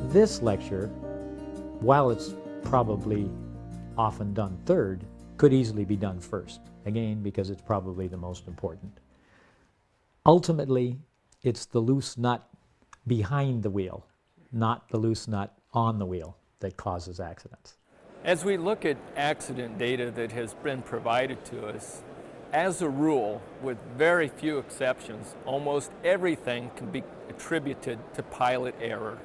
this lecture, while it's probably often done third, could easily be done first, again, because it's probably the most important. Ultimately, it's the loose nut behind the wheel, not the loose nut on the wheel, that causes accidents. As we look at accident data that has been provided to us, as a rule, with very few exceptions, almost everything can be attributed to pilot error.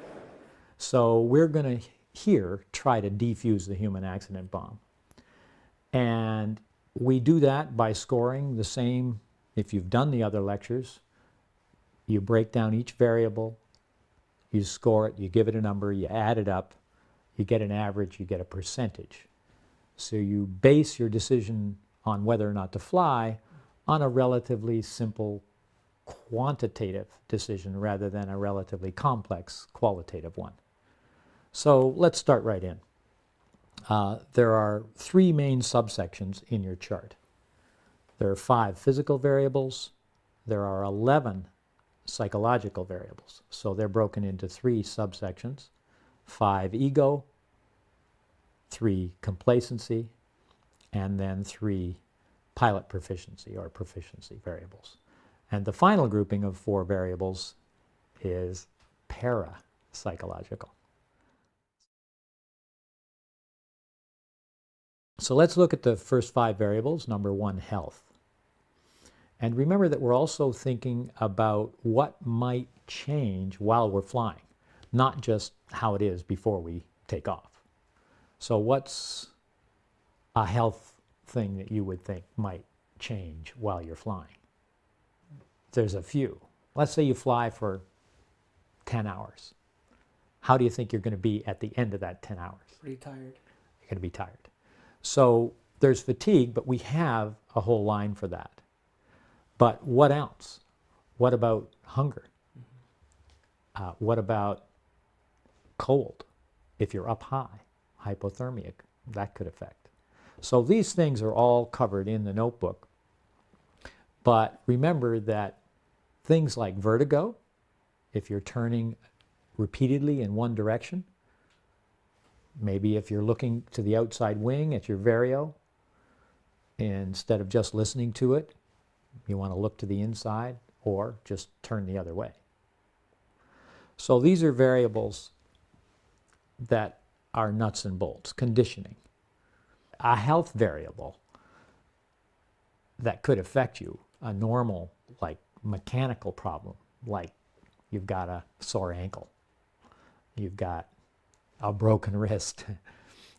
So we're going to here try to defuse the human accident bomb. And we do that by scoring the same. If you've done the other lectures, you break down each variable, you score it, you give it a number, you add it up, you get an average, you get a percentage. So you base your decision on whether or not to fly on a relatively simple quantitative decision rather than a relatively complex qualitative one. So let's start right in. There are three main subsections in your chart. There are 5 physical variables. There are 11 psychological variables. So they're broken into 3 subsections: 5 ego, 3 complacency, and then 3 pilot proficiency or proficiency variables. And the final grouping of 4 variables is parapsychological. So let's look at the first 5 variables. Number 1, health. And remember that we're also thinking about what might change while we're flying, not just how it is before we take off. So what's a health thing that you would think might change while you're flying? There's a few. Let's say you fly for 10 hours. How do you think you're going to be at the end of that 10 hours? Pretty tired. You're going to be tired. So there's fatigue, but we have a whole line for that. But what else? What about hunger? What about cold? If you're up high, hypothermia, that could affect. So these things are all covered in the notebook. But remember that things like vertigo, if you're turning repeatedly in one direction, maybe if you're looking to the outside wing at your vario, instead of just listening to it, you want to look to the inside or just turn the other way. So these are variables that are nuts and bolts, conditioning. A health variable that could affect you, a normal, like mechanical problem, like you've got a sore ankle, you've got a broken wrist.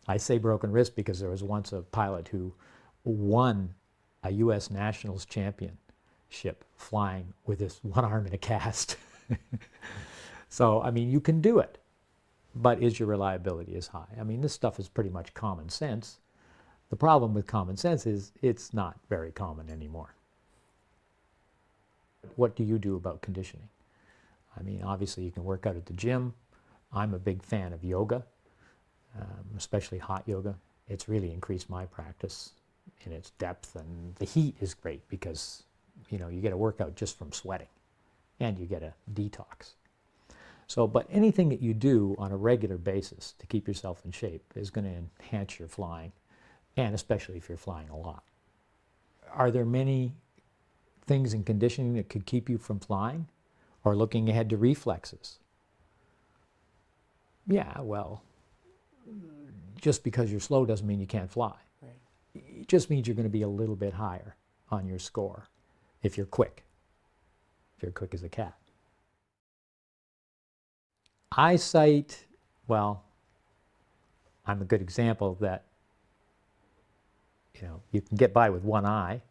I say broken wrist because there was once a pilot who won a U.S. Nationals championship flying with his one arm in a cast. So, I mean, you can do it, but is your reliability as high? I mean, this stuff is pretty much common sense. The problem with common sense is it's not very common anymore. What do you do about conditioning? I mean, obviously you can work out at the gym. I'm a big fan of yoga, especially hot yoga. It's really increased my practice in its depth, and the heat is great because, you know, you get a workout just from sweating and you get a detox. So, but anything that you do on a regular basis to keep yourself in shape is going to enhance your flying, and especially if you're flying a lot. Are there many things in conditioning that could keep you from flying or looking ahead to reflexes? Yeah, well, just because you're slow doesn't mean you can't fly. Right. It just means you're going to be a little bit higher on your score if you're quick. If you're quick as a cat. Eyesight, well, I'm a good example of that. You know, you can get by with one eye.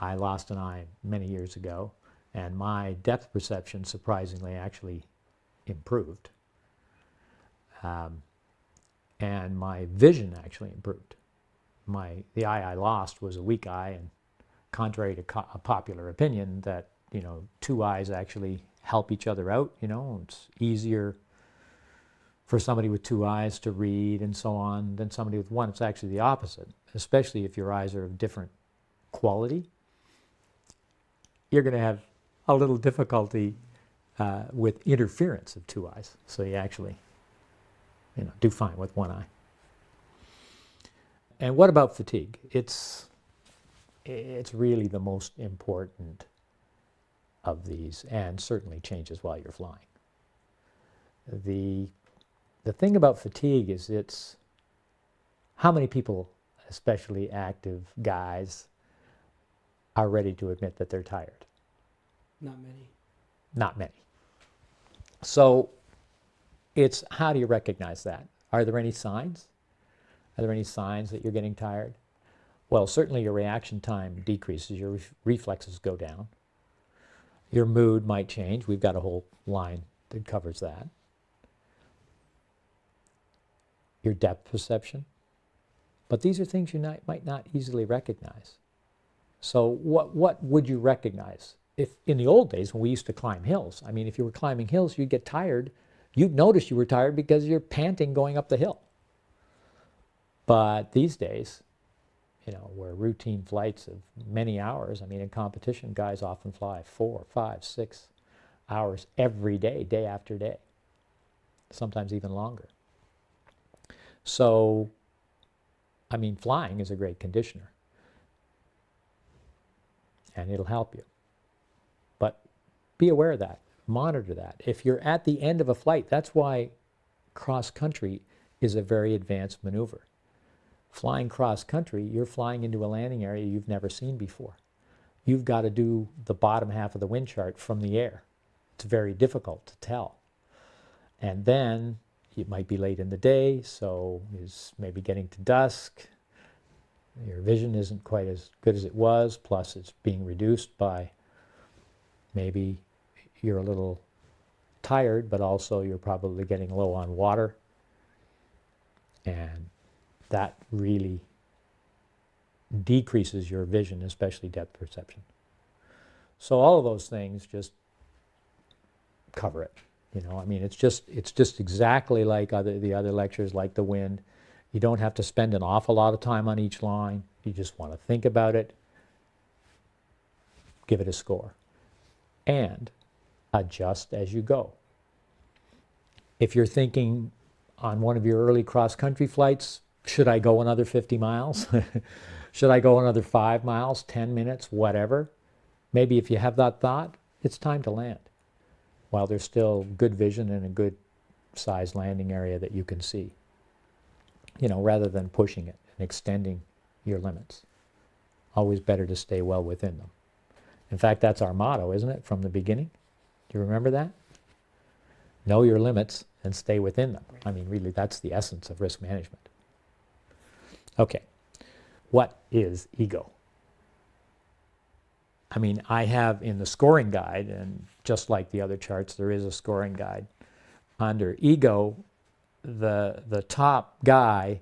I lost an eye many years ago, and my depth perception surprisingly actually improved. And my vision actually improved. The eye I lost was a weak eye, and contrary to a popular opinion that, you know, 2 eyes actually help each other out, you know, it's easier for somebody with 2 eyes to read and so on than somebody with 1. It's actually the opposite, especially if your eyes are of different quality. You're going to have a little difficulty with interference of 2 eyes. So you actually do fine with one eye. And what about fatigue? It's really the most important of these, and certainly changes while you're flying. The thing about fatigue is it's how many people, especially active guys, are ready to admit that they're tired? Not many. Not many. So it's how do you recognize that? Are there any signs? Are there any signs that you're getting tired? Well, certainly your reaction time decreases, your reflexes go down. Your mood might change. We've got a whole line that covers that. Your depth perception. But these are things you might not easily recognize. So what would you recognize? If in the old days when we used to climb hills, I mean, if you were climbing hills, you'd get tired. You'd notice you were tired because you're panting going up the hill. But these days, where routine flights of many hours, I mean, in competition, guys often fly 4, 5, 6 hours every day, day after day, sometimes even longer. So, I mean, flying is a great conditioner, and it'll help you. But be aware of that, monitor that. If you're at the end of a flight, that's why cross-country is a very advanced maneuver. Flying cross-country, you're flying into a landing area you've never seen before. You've got to do the bottom half of the wind chart from the air. It's very difficult to tell. And then it might be late in the day, so it's maybe getting to dusk. Your vision isn't quite as good as it was, plus it's being reduced by maybe you're a little tired, but also you're probably getting low on water. And that really decreases your vision, especially depth perception. So all of those things just cover it. I mean, it's just exactly like the other lectures, like the wind. You don't have to spend an awful lot of time on each line. You just want to think about it, give it a score, and adjust as you go. If you're thinking on one of your early cross-country flights, should I go another 50 miles? Should I go another 5 miles, 10 minutes, whatever? Maybe if you have that thought, it's time to land, while there's still good vision and a good sized landing area that you can see, rather than pushing it and extending your limits. Always better to stay well within them. In fact, that's our motto, isn't it, from the beginning? Do you remember that? Know your limits and stay within them. I mean, really, that's the essence of risk management. Okay, what is ego? I mean, I have in the scoring guide, and just like the other charts, there is a scoring guide. Under ego, the top guy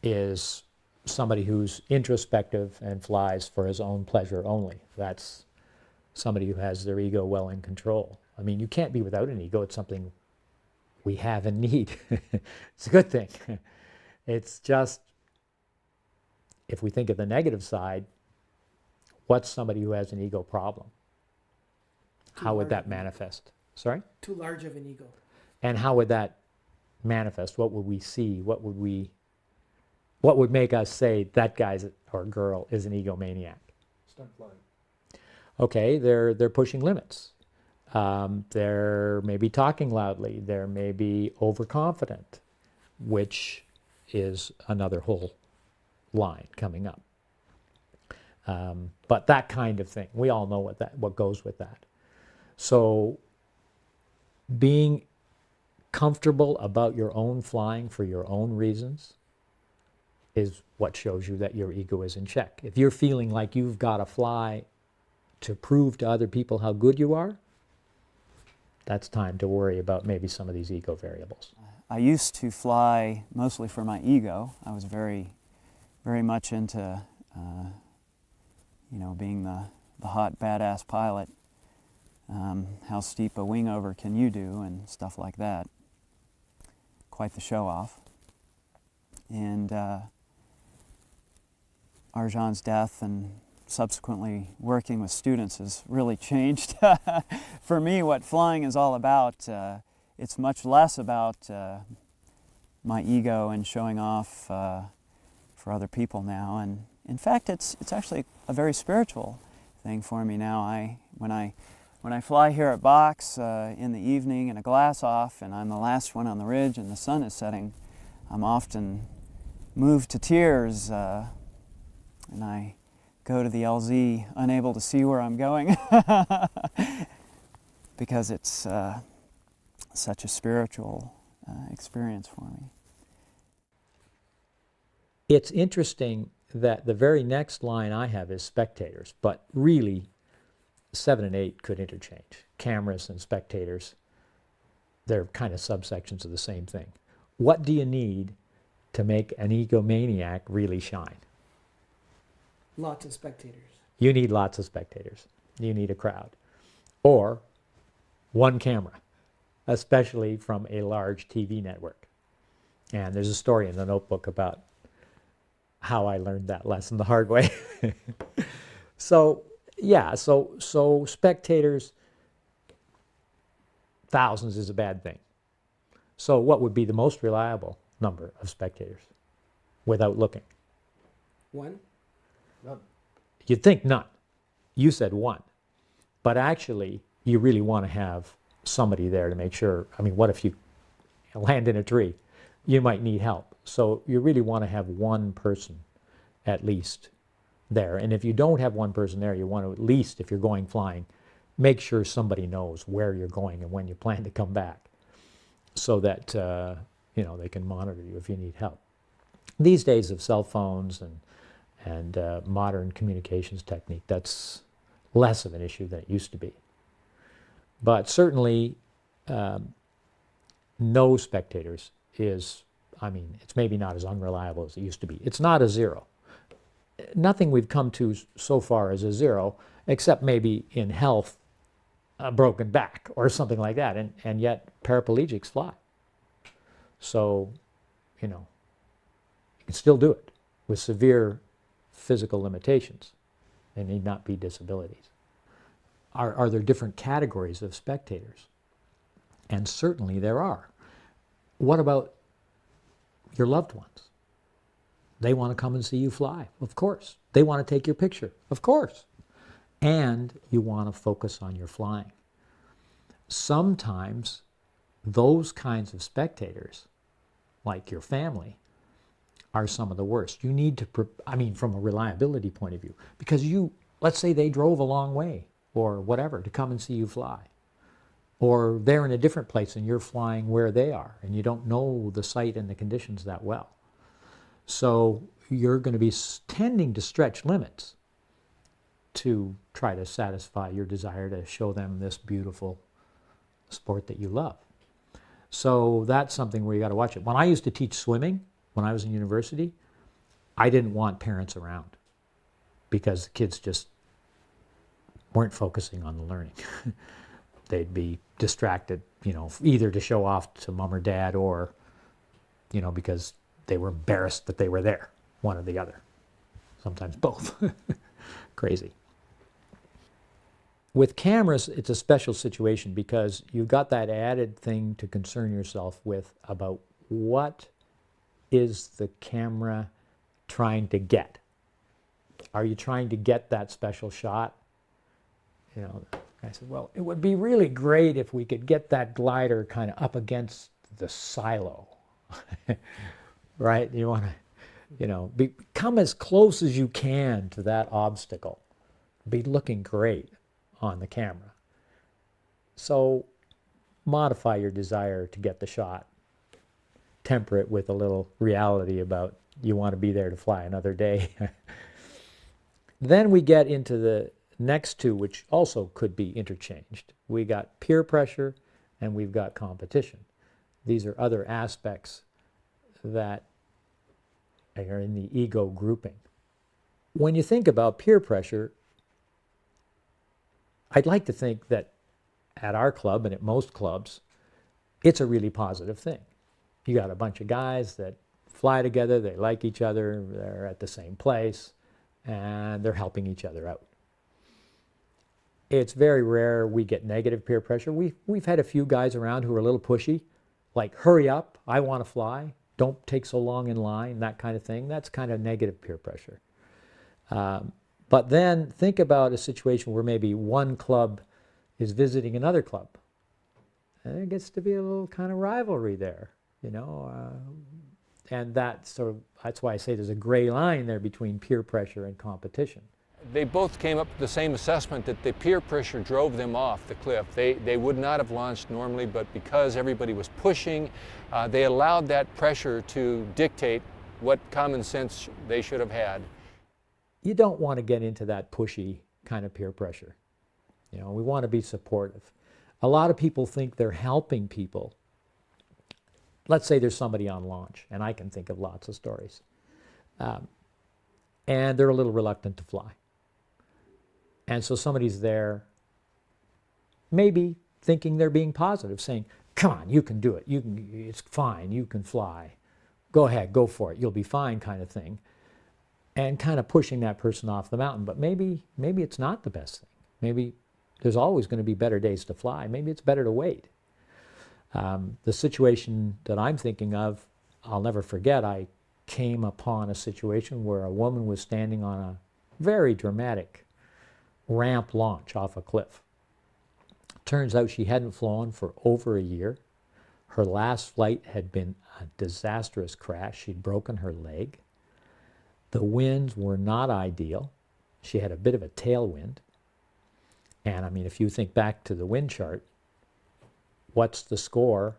is somebody who's introspective and flies for his own pleasure only. That's somebody who has their ego well in control. I mean, you can't be without an ego. It's something we have and need. It's a good thing. It's just, if we think of the negative side, what's somebody who has an ego problem? How would that manifest? Sorry? Too large of an ego. And how would that manifest? What would we see? What would make us say that guy or girl is an egomaniac? Stunt flying. Okay, they're pushing limits. They're maybe talking loudly. They're maybe overconfident, which is another whole line coming up. But that kind of thing, we all know what goes with that. So being comfortable about your own flying for your own reasons is what shows you that your ego is in check. If you're feeling like you've got to fly to prove to other people how good you are, that's time to worry about maybe some of these ego variables. I used to fly mostly for my ego. I was very, very much into, being the hot, badass pilot. How steep a wing over can you do and stuff like that. Quite the show off. And Arjan's death and subsequently working with students has really changed for me what flying is all about. It's much less about my ego and showing off for other people now. And in fact, it's actually a very spiritual thing for me now. When I fly here at Box in the evening and a glass off and I'm the last one on the ridge and the sun is setting, I'm often moved to tears and I go to the LZ unable to see where I'm going because it's such a spiritual experience for me. It's interesting that the very next line I have is spectators, but really 7 and 8 could interchange. Cameras and spectators, they're kind of subsections of the same thing. What do you need to make an egomaniac really shine? Lots of spectators. You need lots of spectators. You need a crowd. Or one camera, especially from a large TV network. And there's a story in the notebook about how I learned that lesson the hard way. So spectators, thousands is a bad thing. So what would be the most reliable number of spectators without looking? 1? None. You'd think none. You said 1. But actually, you really want to have somebody there to make sure. I mean, what if you land in a tree? You might need help. So you really want to have one person at least there. And if you don't have one person there, you want to at least, if you're going flying, make sure somebody knows where you're going and when you plan to come back so that they can monitor you if you need help. These days of cell phones and modern communications technique, that's less of an issue than it used to be. But certainly, no spectators is, it's maybe not as unreliable as it used to be. It's not a 0. Nothing we've come to so far is a 0, except maybe in health, a broken back or something like that. And yet paraplegics fly. So, you can still do it with severe physical limitations. They need not be disabilities. Are there different categories of spectators? And certainly there are. What about your loved ones? They want to come and see you fly, of course. They want to take your picture, of course. And you want to focus on your flying. Sometimes those kinds of spectators, like your family, are some of the worst. You need to, from a reliability point of view, because let's say they drove a long way or whatever to come and see you fly. Or they're in a different place and you're flying where they are and you don't know the site and the conditions that well. So you're going to be tending to stretch limits to try to satisfy your desire to show them this beautiful sport that you love. So that's something where you got to watch it. When I used to teach swimming, when I was in university, I didn't want parents around because the kids just weren't focusing on the learning. They'd be distracted, either to show off to mom or dad or, because they were embarrassed that they were there, one or the other. Sometimes both. Crazy. With cameras, it's a special situation because you've got that added thing to concern yourself with about what is the camera trying to get? Are you trying to get that special shot? I said, well, it would be really great if we could get that glider kind of up against the silo, right? You want to, come as close as you can to that obstacle. Be looking great on the camera. So modify your desire to get the shot. Temper it with a little reality about you want to be there to fly another day. Then we get into the next two, which also could be interchanged. We got peer pressure and we've got competition. These are other aspects that are in the ego grouping. When you think about peer pressure, I'd like to think that at our club and at most clubs, it's a really positive thing. You got a bunch of guys that fly together, they like each other, they're at the same place, and they're helping each other out. It's very rare we get negative peer pressure. We've had a few guys around who are a little pushy, like, hurry up, I want to fly, don't take so long in line, that kind of thing. That's kind of negative peer pressure. But then think about a situation where maybe one club is visiting another club. And there gets to be a little kind of rivalry there, and that's why I say there's a gray line there between peer pressure and competition. They both came up with the same assessment that the peer pressure drove them off the cliff. They would not have launched normally, but because everybody was pushing, they allowed that pressure to dictate what common sense they should have had. You don't want to get into that pushy kind of peer pressure. We want to be supportive. A lot of people think they're helping people. Let's say there's somebody on launch, and I can think of lots of stories. And they're a little reluctant to fly. And so somebody's there, maybe thinking they're being positive, saying, come on, you can do it. It's fine, you can fly. Go ahead, go for it, you'll be fine, kind of thing. And kind of pushing that person off the mountain. But maybe it's not the best thing. Maybe there's always going to be better days to fly. Maybe it's better to wait. The situation that I'm thinking of, I'll never forget. I came upon a situation where a woman was standing on a very dramatic ramp launch off a cliff. Turns out she hadn't flown for over a year. Her last flight had been a disastrous crash. She'd broken her leg. The winds were not ideal. She had a bit of a tailwind. And I mean, if you think back to the wind chart, what's the score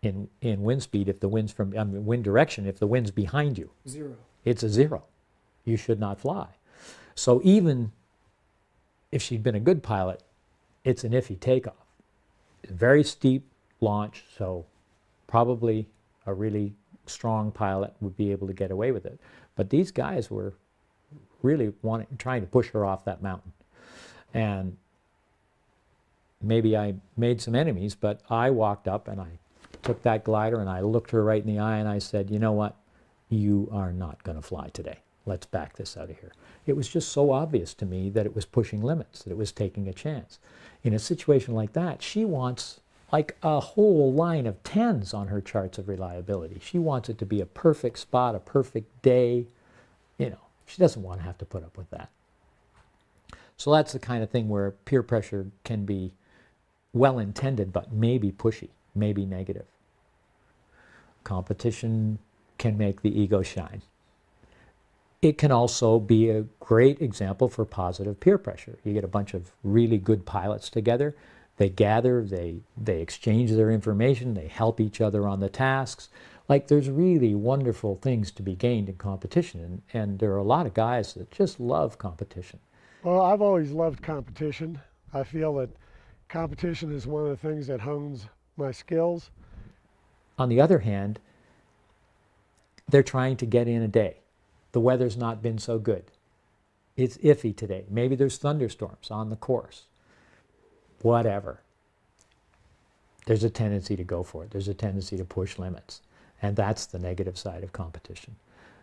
in wind speed if the wind's wind direction if the wind's behind you? 0. It's a 0. You should not fly. So even if she'd been a good pilot, it's an iffy takeoff. Very steep launch, so probably a really strong pilot would be able to get away with it. But these guys were really trying to push her off that mountain. And maybe I made some enemies, but I walked up and I took that glider and I looked her right in the eye and I said, you know what? You are not going to fly today. Let's back this out of here. It was just so obvious to me that it was pushing limits, that it was taking a chance. In a situation like that, she wants like a whole line of 10s on her charts of reliability. She wants it to be a perfect spot, a perfect day. She doesn't want to have to put up with that. So that's the kind of thing where peer pressure can be well-intended, but maybe pushy, maybe negative. Competition can make the ego shine. It can also be a great example for positive peer pressure. You get a bunch of really good pilots together. They gather, they exchange their information, they help each other on the tasks. Like, there's really wonderful things to be gained in competition, and there are a lot of guys that just love competition. Well, I've always loved competition. I feel that competition is one of the things that hones my skills. On the other hand, they're trying to get in a day. The weather's not been so good. It's iffy today. Maybe there's thunderstorms on the course. Whatever. There's a tendency to go for it. There's a tendency to push limits. And that's the negative side of competition.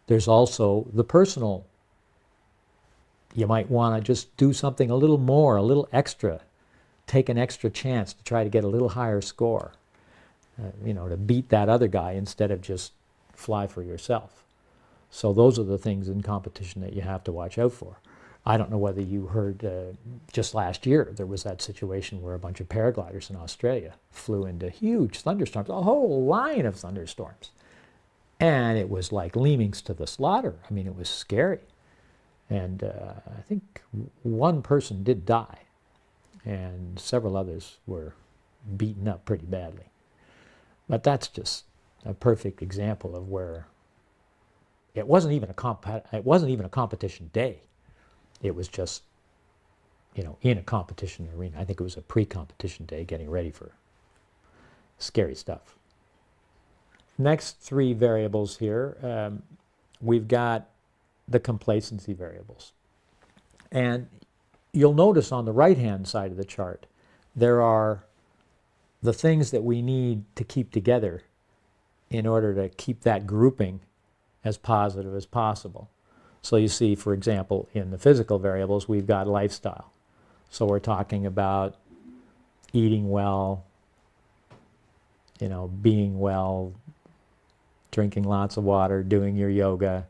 There's also the personal. You might want to just do something a little more, a little extra. Take an extra chance to try to get a little higher score. To beat that other guy instead of just fly for yourself. So those are the things in competition that you have to watch out for. I don't know whether you heard just last year there was that situation where a bunch of paragliders in Australia flew into huge thunderstorms, a whole line of thunderstorms. And it was like lemmings to the slaughter. I mean, it was scary. And I think one person did die, and several others were beaten up pretty badly. But that's just a perfect example of where it wasn't even a competition day. It was just, in a competition arena. I think it was a pre-competition day getting ready for scary stuff. Next 3 variables here, we've got the complacency variables. And you'll notice on the right-hand side of the chart, there are the things that we need to keep together in order to keep that grouping as positive as possible. So you see, for example, in the physical variables, we've got lifestyle. So we're talking about eating well, being well, drinking lots of water, doing your yoga,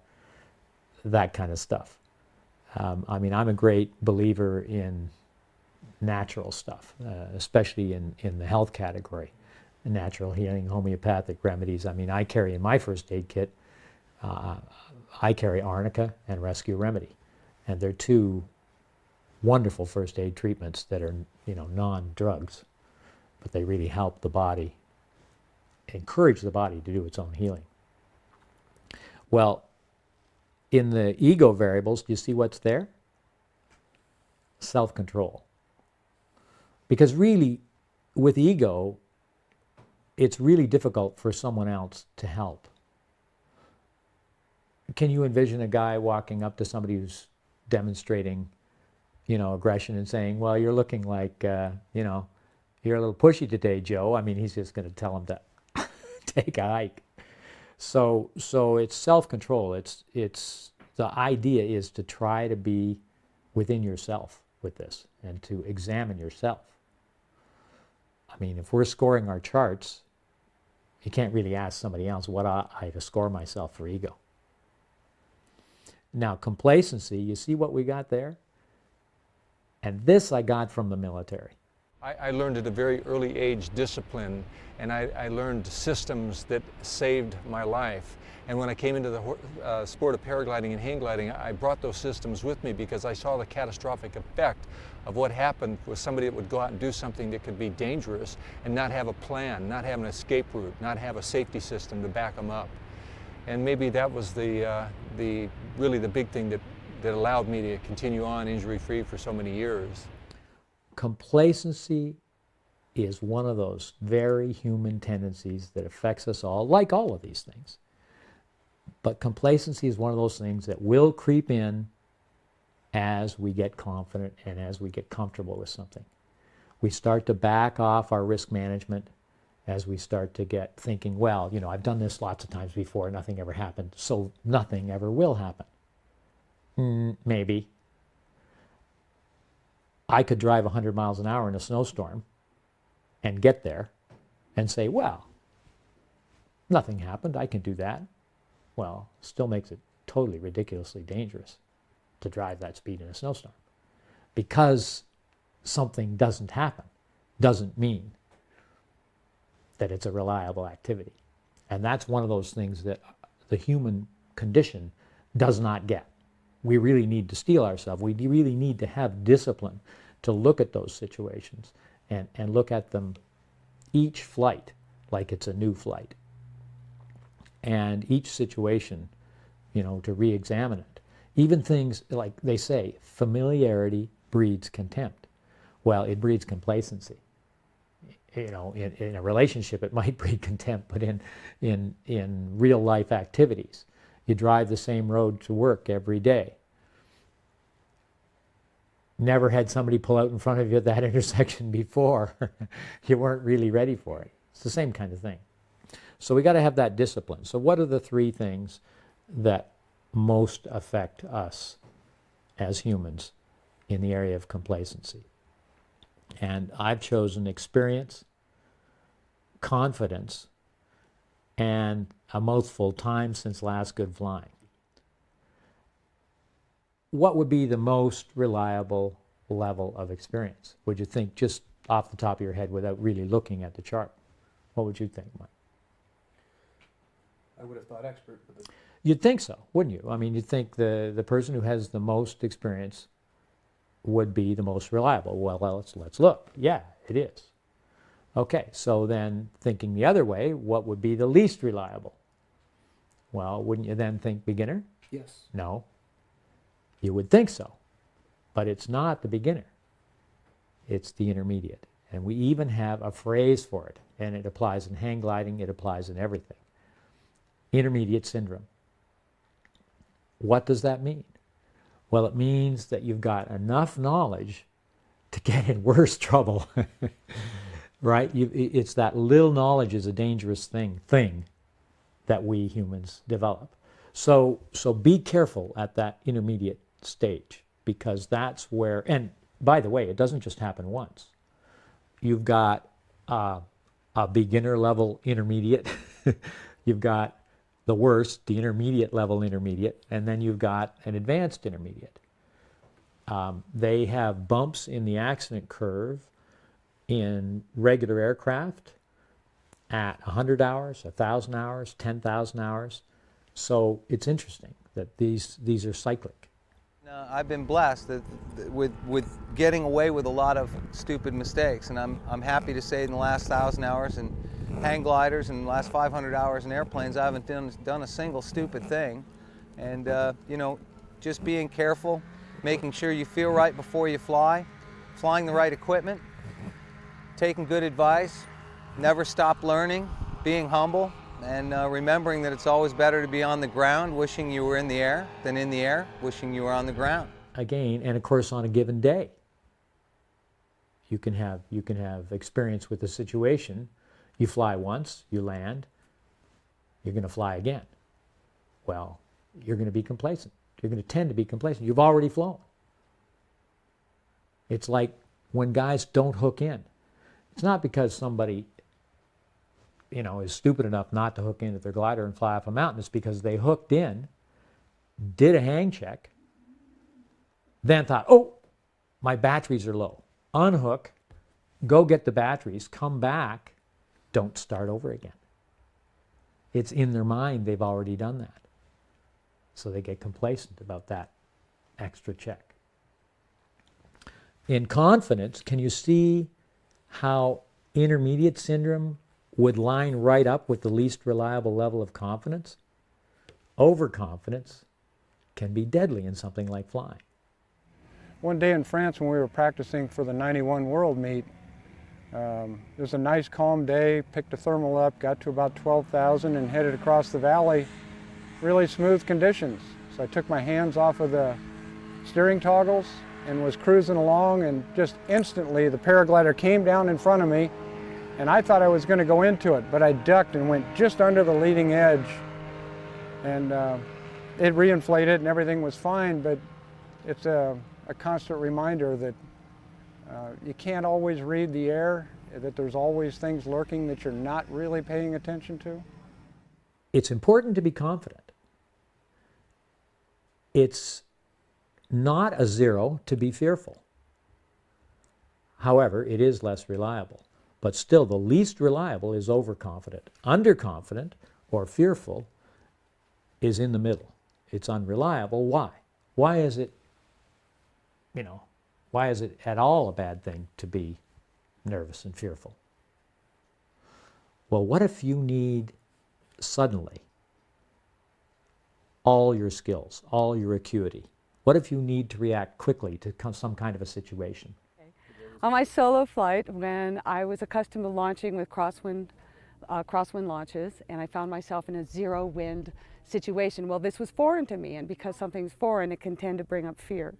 that kind of stuff. I mean, I'm a great believer in natural stuff, especially in the health category. Natural healing, homeopathic remedies. I mean, I carry in my first aid kit, I carry arnica and rescue remedy. And they're two wonderful first aid treatments that are, non-drugs, but they really help the body, encourage the body to do its own healing. Well, in the ego variables, do you see what's there? Self-control. Because really, with ego, it's really difficult for someone else to help. Can you envision a guy walking up to somebody who's demonstrating, aggression and saying, well, you're looking like, you're a little pushy today, Joe? I mean, he's just going to tell him to take a hike. So it's self-control. It's the idea is to try to be within yourself with this and to examine yourself. I mean, if we're scoring our charts, you can't really ask somebody else what I to score myself for ego. Now, complacency, you see what we got there? And this I got from the military. I learned at a very early age discipline, and I learned systems that saved my life. And when I came into the sport of paragliding and hang gliding, I brought those systems with me because I saw the catastrophic effect of what happened with somebody that would go out and do something that could be dangerous and not have a plan, not have an escape route, not have a safety system to back them up. And maybe that was really the big thing that allowed me to continue on injury-free for so many years. Complacency is one of those very human tendencies that affects us all, like all of these things. But complacency is one of those things that will creep in as we get confident and as we get comfortable with something. We start to back off our risk management as we start to get thinking, well, I've done this lots of times before, nothing ever happened, so nothing ever will happen. Maybe. I could drive 100 miles an hour in a snowstorm and get there and say, well, nothing happened, I can do that. Well, still makes it totally ridiculously dangerous to drive that speed in a snowstorm. Because something doesn't happen doesn't mean that it's a reliable activity. And that's one of those things that the human condition does not get. We really need to steel ourselves. We really need to have discipline to look at those situations and look at them each flight like it's a new flight. And each situation, to re-examine it. Even things like they say, familiarity breeds contempt. Well, it breeds complacency. In a relationship, it might breed contempt, but in real life activities, you drive the same road to work every day. Never had somebody pull out in front of you at that intersection before. You weren't really ready for it. It's the same kind of thing. So we got to have that discipline. So what are the three things that most affect us as humans in the area of complacency? And I've chosen experience, confidence, and a mouthful, time since last good flying. What would be the most reliable level of experience? Would you think, just off the top of your head without really looking at the chart? What would you think, Mike? I would have thought expert, but You'd think so, wouldn't you? I mean, you'd think the person who has the most experience would be the most reliable. Well, let's look. Yeah, it is. Okay, so then thinking the other way, what would be the least reliable? Well, wouldn't you then think beginner? Yes. No. You would think so, but it's not the beginner. It's the intermediate. And we even have a phrase for it, and it applies in hang gliding, it applies in everything. Intermediate syndrome. What does that mean? Well, it means that you've got enough knowledge to get in worse trouble, right? It's that little knowledge is a dangerous thing that we humans develop. So be careful at that intermediate stage, because that's where, and by the way, it doesn't just happen once. You've got a beginner level intermediate, you've got the worst, the intermediate level intermediate, and then you've got an advanced intermediate. They have bumps in the accident curve in regular aircraft at 100 hours, 1,000 hours, 10,000 hours. So it's interesting that these are cyclic. I've been blessed with getting away with a lot of stupid mistakes, and I'm happy to say in the last 1,000 hours in hang gliders and the last 500 hours in airplanes, I haven't done a single stupid thing. And you know, just being careful, making sure you feel right before you fly, flying the right equipment, taking good advice, never stop learning, being humble, and remembering that it's always better to be on the ground wishing you were in the air than in the air wishing you were on the ground. Again, and of course on a given day, you can have experience with the situation. You fly once, you land, you're going to fly again. Well, you're going to be complacent. You're going to tend to be complacent. You've already flown. It's like when guys don't hook in. It's not because somebody, you know, is stupid enough not to hook into their glider and fly off a mountain. It's because they hooked in, did a hang check, then thought, oh, my batteries are low. Unhook, go get the batteries, come back, don't start over again. It's in their mind they've already done that. So they get complacent about that extra check. In confidence, can you see how intermediate syndrome would line right up with the least reliable level of confidence? Overconfidence can be deadly in something like flying. One day in France when we were practicing for the 91 World Meet, it was a nice calm day, picked a thermal up, got to about 12,000 and headed across the valley. Really smooth conditions. So I took my hands off of the steering toggles and was cruising along, and just instantly the paraglider came down in front of me, and I thought I was going to go into it, but I ducked and went just under the leading edge, and it reinflated and everything was fine. But it's a constant reminder that you can't always read the air, that there's always things lurking that you're not really paying attention to. It's important to be confident. It's not a zero to be fearful. However, it is less reliable. But still, the least reliable is overconfident. Underconfident or fearful is in the middle. It's unreliable. Why? Why is it, why is it at all a bad thing to be nervous and fearful? Well, what if you need suddenly all your skills, all your acuity? What if you need to react quickly to some kind of a situation? On my solo flight, when I was accustomed to launching with crosswind launches, and I found myself in a zero wind situation, well, this was foreign to me, and because something's foreign, it can tend to bring up fear.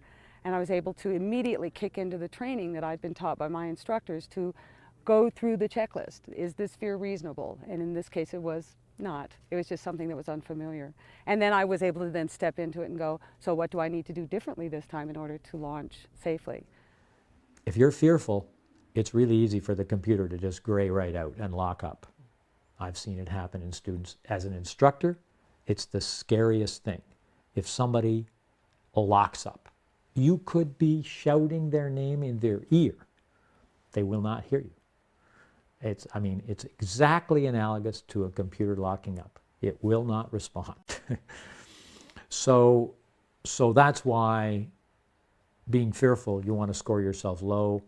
And I was able to immediately kick into the training that I'd been taught by my instructors to go through the checklist. Is this fear reasonable? And in this case, it was not. It was just something that was unfamiliar. And then I was able to then step into it and go, so what do I need to do differently this time in order to launch safely? If you're fearful, it's really easy for the computer to just gray right out and lock up. I've seen it happen in students. As an instructor, it's the scariest thing. If somebody locks up, you could be shouting their name in their ear. They will not hear you. It's exactly analogous to a computer locking up. It will not respond. So that's why being fearful, you want to score yourself low.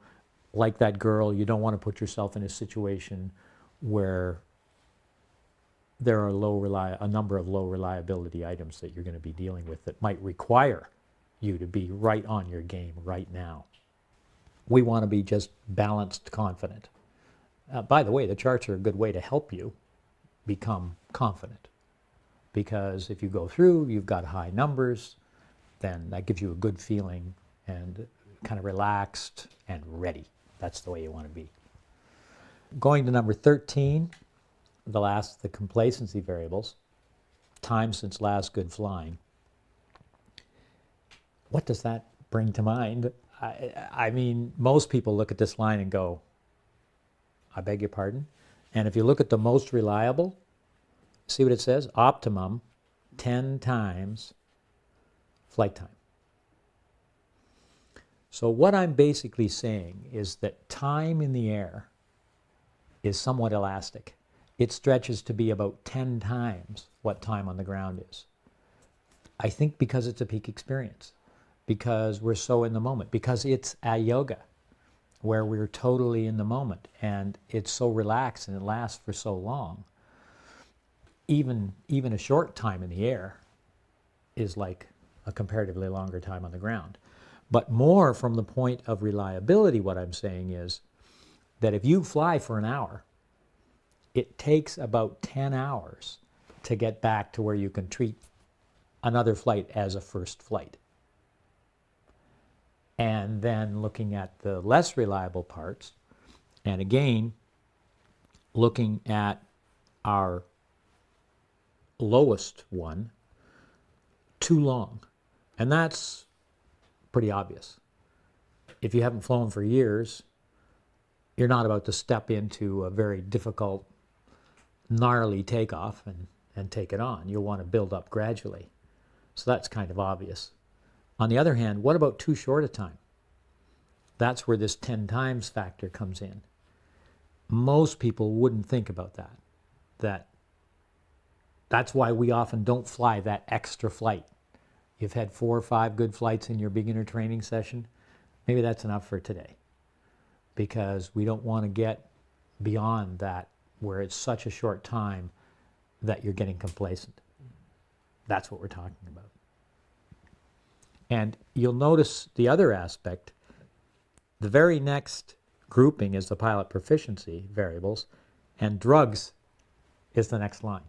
Like that girl, you don't want to put yourself in a situation where there are a number of low reliability items that you're going to be dealing with that might require you to be right on your game right now. We want to be just balanced, confident. By the way, the charts are a good way to help you become confident, because if you go through, you've got high numbers, then that gives you a good feeling and kind of relaxed and ready. That's the way you want to be. Going to number 13, the complacency variables, time since last good flying. What does that bring to mind? I mean, most people look at this line and go, I beg your pardon? And if you look at the most reliable, See what it says? Optimum 10 times flight time. So what I'm basically saying is that time in the air is somewhat elastic. It stretches to be about 10 times what time on the ground is. I think because it's a peak experience, because we're so in the moment, because it's a yoga where we're totally in the moment and it's so relaxed and it lasts for so long. Even a short time in the air is like a comparatively longer time on the ground. But more from the point of reliability, what I'm saying is that if you fly for an hour, it takes about 10 hours to get back to where you can treat another flight as a first flight. And then looking at the less reliable parts, and again, looking at our lowest one, too long. And that's pretty obvious. If you haven't flown for years, you're not about to step into a very difficult, gnarly takeoff and take it on. You'll want to build up gradually. So that's kind of obvious. On the other hand, what about too short a time? That's where this 10 times factor comes in. Most people wouldn't think about that. That's why we often don't fly that extra flight. You've had 4 or 5 good flights in your beginner training session. Maybe that's enough for today, because we don't want to get beyond that where it's such a short time that you're getting complacent. That's what we're talking about. And you'll notice the other aspect, the very next grouping is the pilot proficiency variables, and drugs is the next line.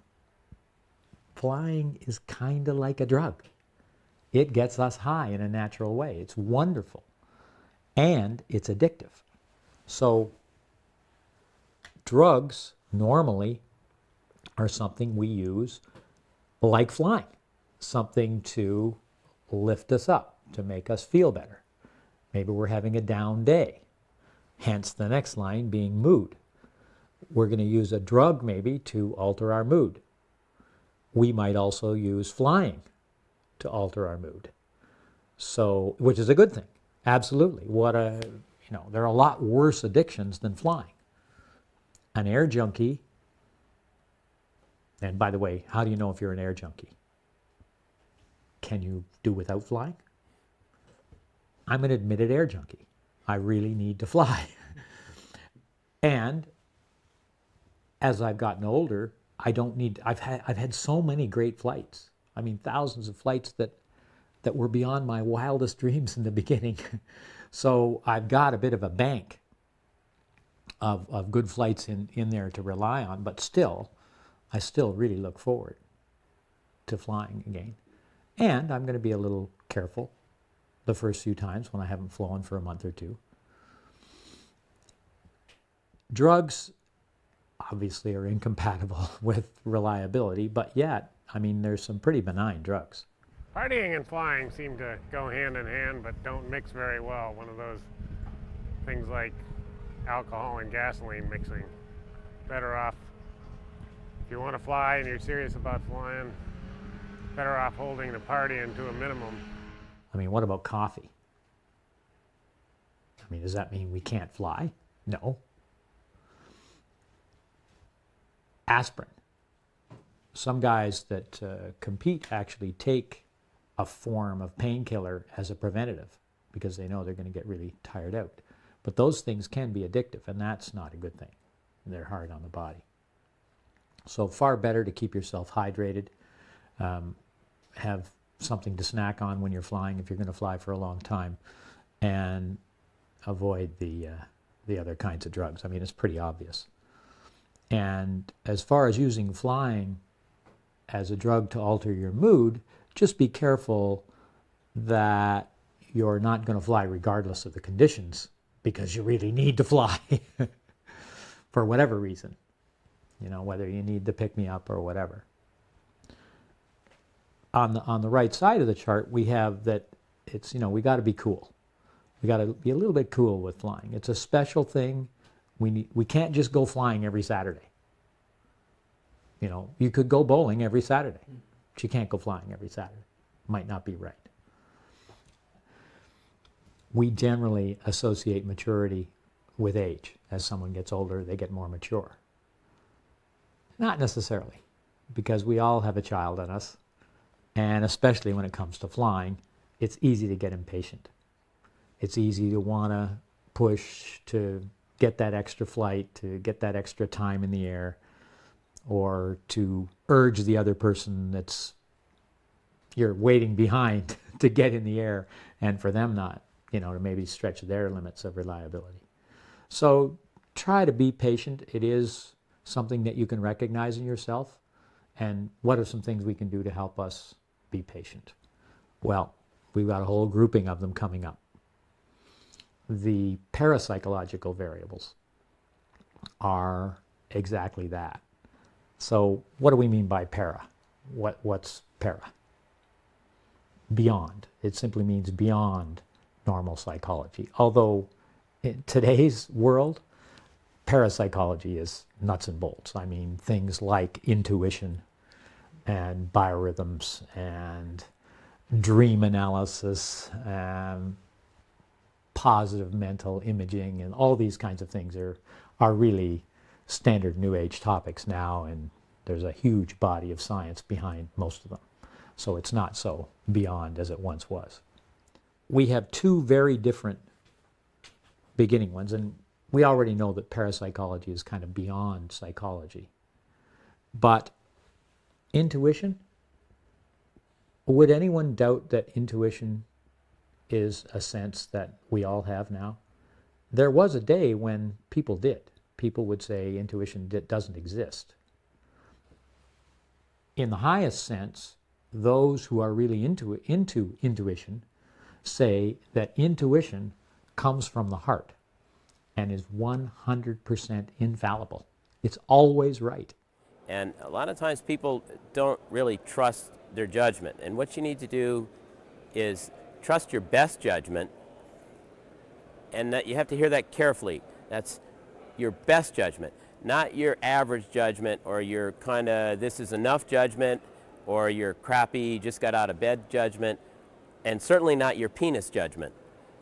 Flying is kind of like a drug. It gets us high in a natural way. It's wonderful. And it's addictive. So drugs normally are something we use like flying, something to lift us up, to make us feel better. Maybe we're having a down day, hence the next line being mood. We're going to use a drug maybe to alter our mood. We might also use flying to alter our mood. So, which is a good thing, absolutely. There are a lot worse addictions than flying. An air junkie, and by the way, how do you know if you're an air junkie? Can you do without flying? I'm an admitted air junkie. I really need to fly. And as I've gotten older, I've had so many great flights. I mean, thousands of flights that were beyond my wildest dreams in the beginning. So I've got a bit of a bank of good flights in there to rely on, but still, I still really look forward to flying again. And I'm going to be a little careful the first few times when I haven't flown for a month or two. Drugs obviously are incompatible with reliability, but yet, I mean, there's some pretty benign drugs. Partying and flying seem to go hand in hand, but don't mix very well. One of those things like alcohol and gasoline mixing. Better off, if you want to fly and you're serious about flying, better off holding the partying to a minimum. I mean, what about coffee? I mean, does that mean we can't fly? No. Aspirin. Some guys that compete actually take a form of painkiller as a preventative because they know they're going to get really tired out. But those things can be addictive, and that's not a good thing. They're hard on the body. So far better to keep yourself hydrated, have something to snack on when you're flying if you're going to fly for a long time, and avoid the other kinds of drugs. I mean, it's pretty obvious. And as far as using flying as a drug to alter your mood, just be careful that you're not going to fly regardless of the conditions, because you really need to fly for whatever reason, whether you need to pick me up or whatever. On the right side of the chart, we have that it's, we got to be cool. We got to be a little bit cool with flying. It's a special thing. We can't just go flying every Saturday. You know, you could go bowling every Saturday, but you can't go flying every Saturday. Might not be right. We generally associate maturity with age. As someone gets older, they get more mature. Not necessarily, because we all have a child in us, and especially when it comes to flying, it's easy to get impatient. It's easy to want to push to get that extra flight, to get that extra time in the air, or to urge the other person that's you're waiting behind to get in the air, and for them not, you know, to maybe stretch their limits of reliability. So try to be patient. It is something that you can recognize in yourself. And what are some things we can do to help us be patient? Well, we've got a whole grouping of them coming up. The parapsychological variables are exactly that. So what do we mean by para? What's para? Beyond. It simply means beyond normal psychology. Although in today's world, parapsychology is nuts and bolts. I mean, things like intuition and biorhythms and dream analysis and positive mental imaging and all these kinds of things are really standard New Age topics now, and there's a huge body of science behind most of them. So it's not so beyond as it once was. We have two very different beginning ones, and we already know that parapsychology is kind of beyond psychology. But intuition, would anyone doubt that intuition is a sense that we all have now? There was a day when people did. People would say intuition doesn't exist. In the highest sense, those who are really into intuition say that intuition comes from the heart and is 100% infallible. It's always right. And a lot of times people don't really trust their judgment. And what you need to do is trust your best judgment, and that you have to hear that carefully. That's your best judgment, not your average judgment or your kind of this is enough judgment or your crappy just got out of bed judgment, and certainly not your penis judgment.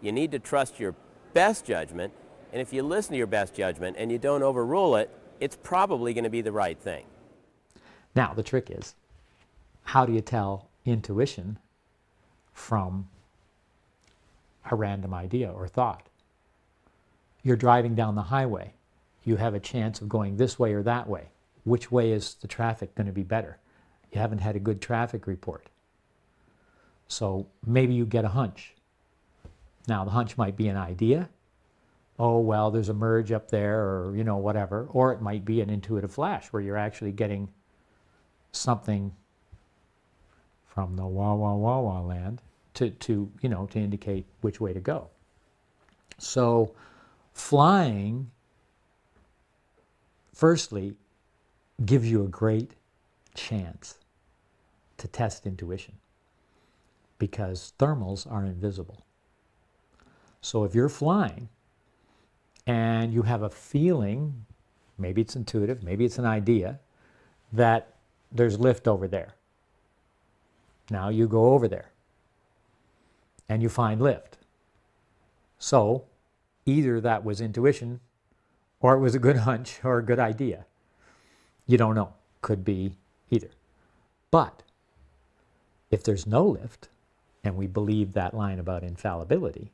You need to trust your best judgment, and if you listen to your best judgment and you don't overrule it, it's probably going to be the right thing. Now, the trick is, how do you tell intuition from a random idea or thought? You're driving down the highway. You have a chance of going this way or that way. Which way is the traffic going to be better? You haven't had a good traffic report. So maybe you get a hunch. Now, the hunch might be an idea. Oh, well, there's a merge up there, or, you know, whatever. Or it might be an intuitive flash where you're actually getting something from the wah land to indicate which way to go. So flying, firstly, gives you a great chance to test intuition because thermals are invisible. So if you're flying and you have a feeling, maybe it's intuitive, maybe it's an idea, that there's lift over there. Now you go over there and you find lift. So either that was intuition or it was a good hunch or a good idea. You don't know. Could be either. But if there's no lift, and we believe that line about infallibility,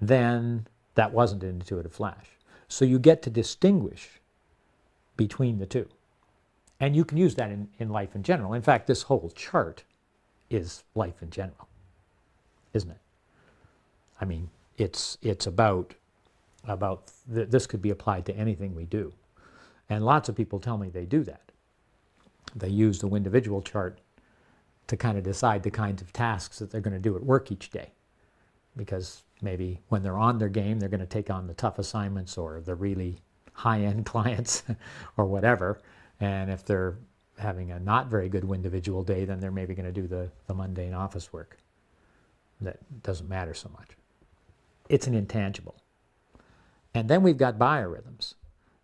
then that wasn't an intuitive flash. So you get to distinguish between the two. And you can use that in life in general. In fact, this whole chart is life in general, isn't it? I mean, it's about this could be applied to anything we do. And lots of people tell me they do that. They use the Windividual chart to kind of decide the kinds of tasks that they're going to do at work each day. Because maybe when they're on their game, they're going to take on the tough assignments or the really high-end clients or whatever. And if they're having a not very good Windividual day, then they're maybe going to do the mundane office work. That doesn't matter so much. It's an intangible. And then we've got biorhythms.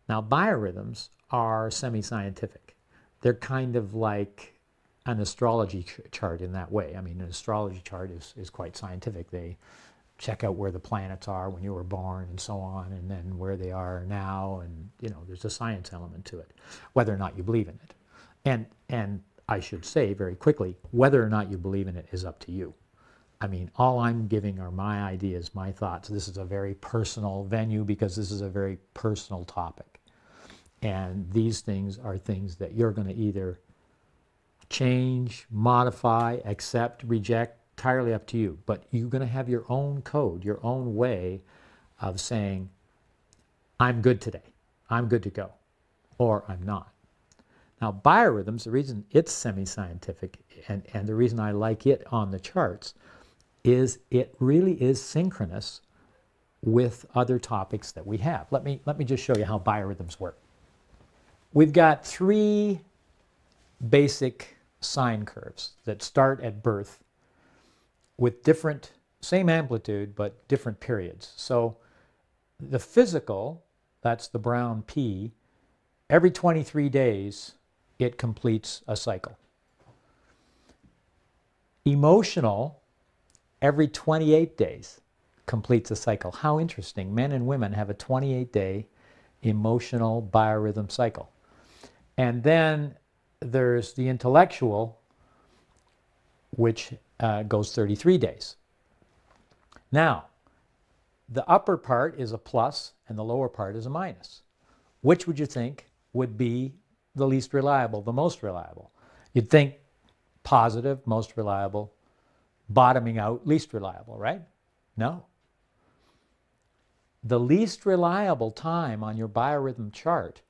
Now, biorhythms are semi-scientific. they're kind of like an astrology chart in that way. I mean, an astrology chart is quite scientific. They check out where the planets are when you were born and so on, and then where they are now, and there's a science element to it, whether or not you believe in it. And I should say very quickly, whether or not you believe in it is up to you. I mean, all I'm giving are my ideas, my thoughts. This is a very personal venue because this is a very personal topic. And these things are things that you're going to either change, modify, accept, reject, entirely up to you. But you're going to have your own code, your own way of saying, I'm good today, I'm good to go, or I'm not. Now, biorhythms, the reason it's semi-scientific and the reason I like it on the charts is it really is synchronous with other topics that we have. Let me just show you how biorhythms work. We've got 3 basic sine curves that start at birth with different, same amplitude, but different periods. So the physical, that's the brown P, every 23 days, it completes a cycle. Emotional, every 28 days, completes a cycle. How interesting. Men and women have a 28-day emotional biorhythm cycle. And then there's the intellectual, which goes 33 days. Now, the upper part is a plus and the lower part is a minus. Which would you think would be the least reliable, the most reliable? You'd think positive, most reliable, bottoming out, least reliable, right? No. The least reliable time on your biorhythm chart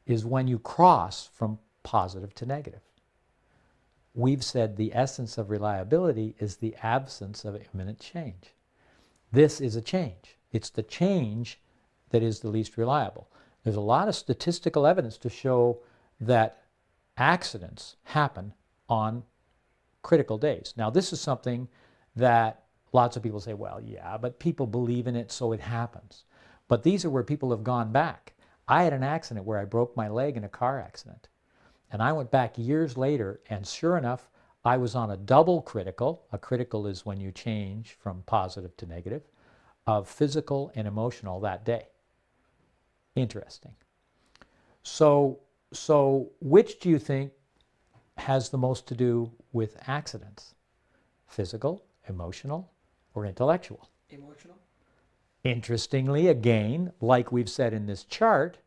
is when you cross from positive to negative. We've said the essence of reliability is the absence of imminent change. This is a change. It's the change that is the least reliable. There's a lot of statistical evidence to show that accidents happen on critical days. Now, this is something that lots of people say, well, yeah, but people believe in it, so it happens. But these are where people have gone back. I had an accident where I broke my leg in a car accident. And I went back years later, and sure enough, I was on a double critical. A critical is when you change from positive to negative, of physical and emotional that day. Interesting. So which do you think has the most to do with accidents? Physical, emotional, or intellectual? Emotional. Interestingly, again, like we've said in this chart,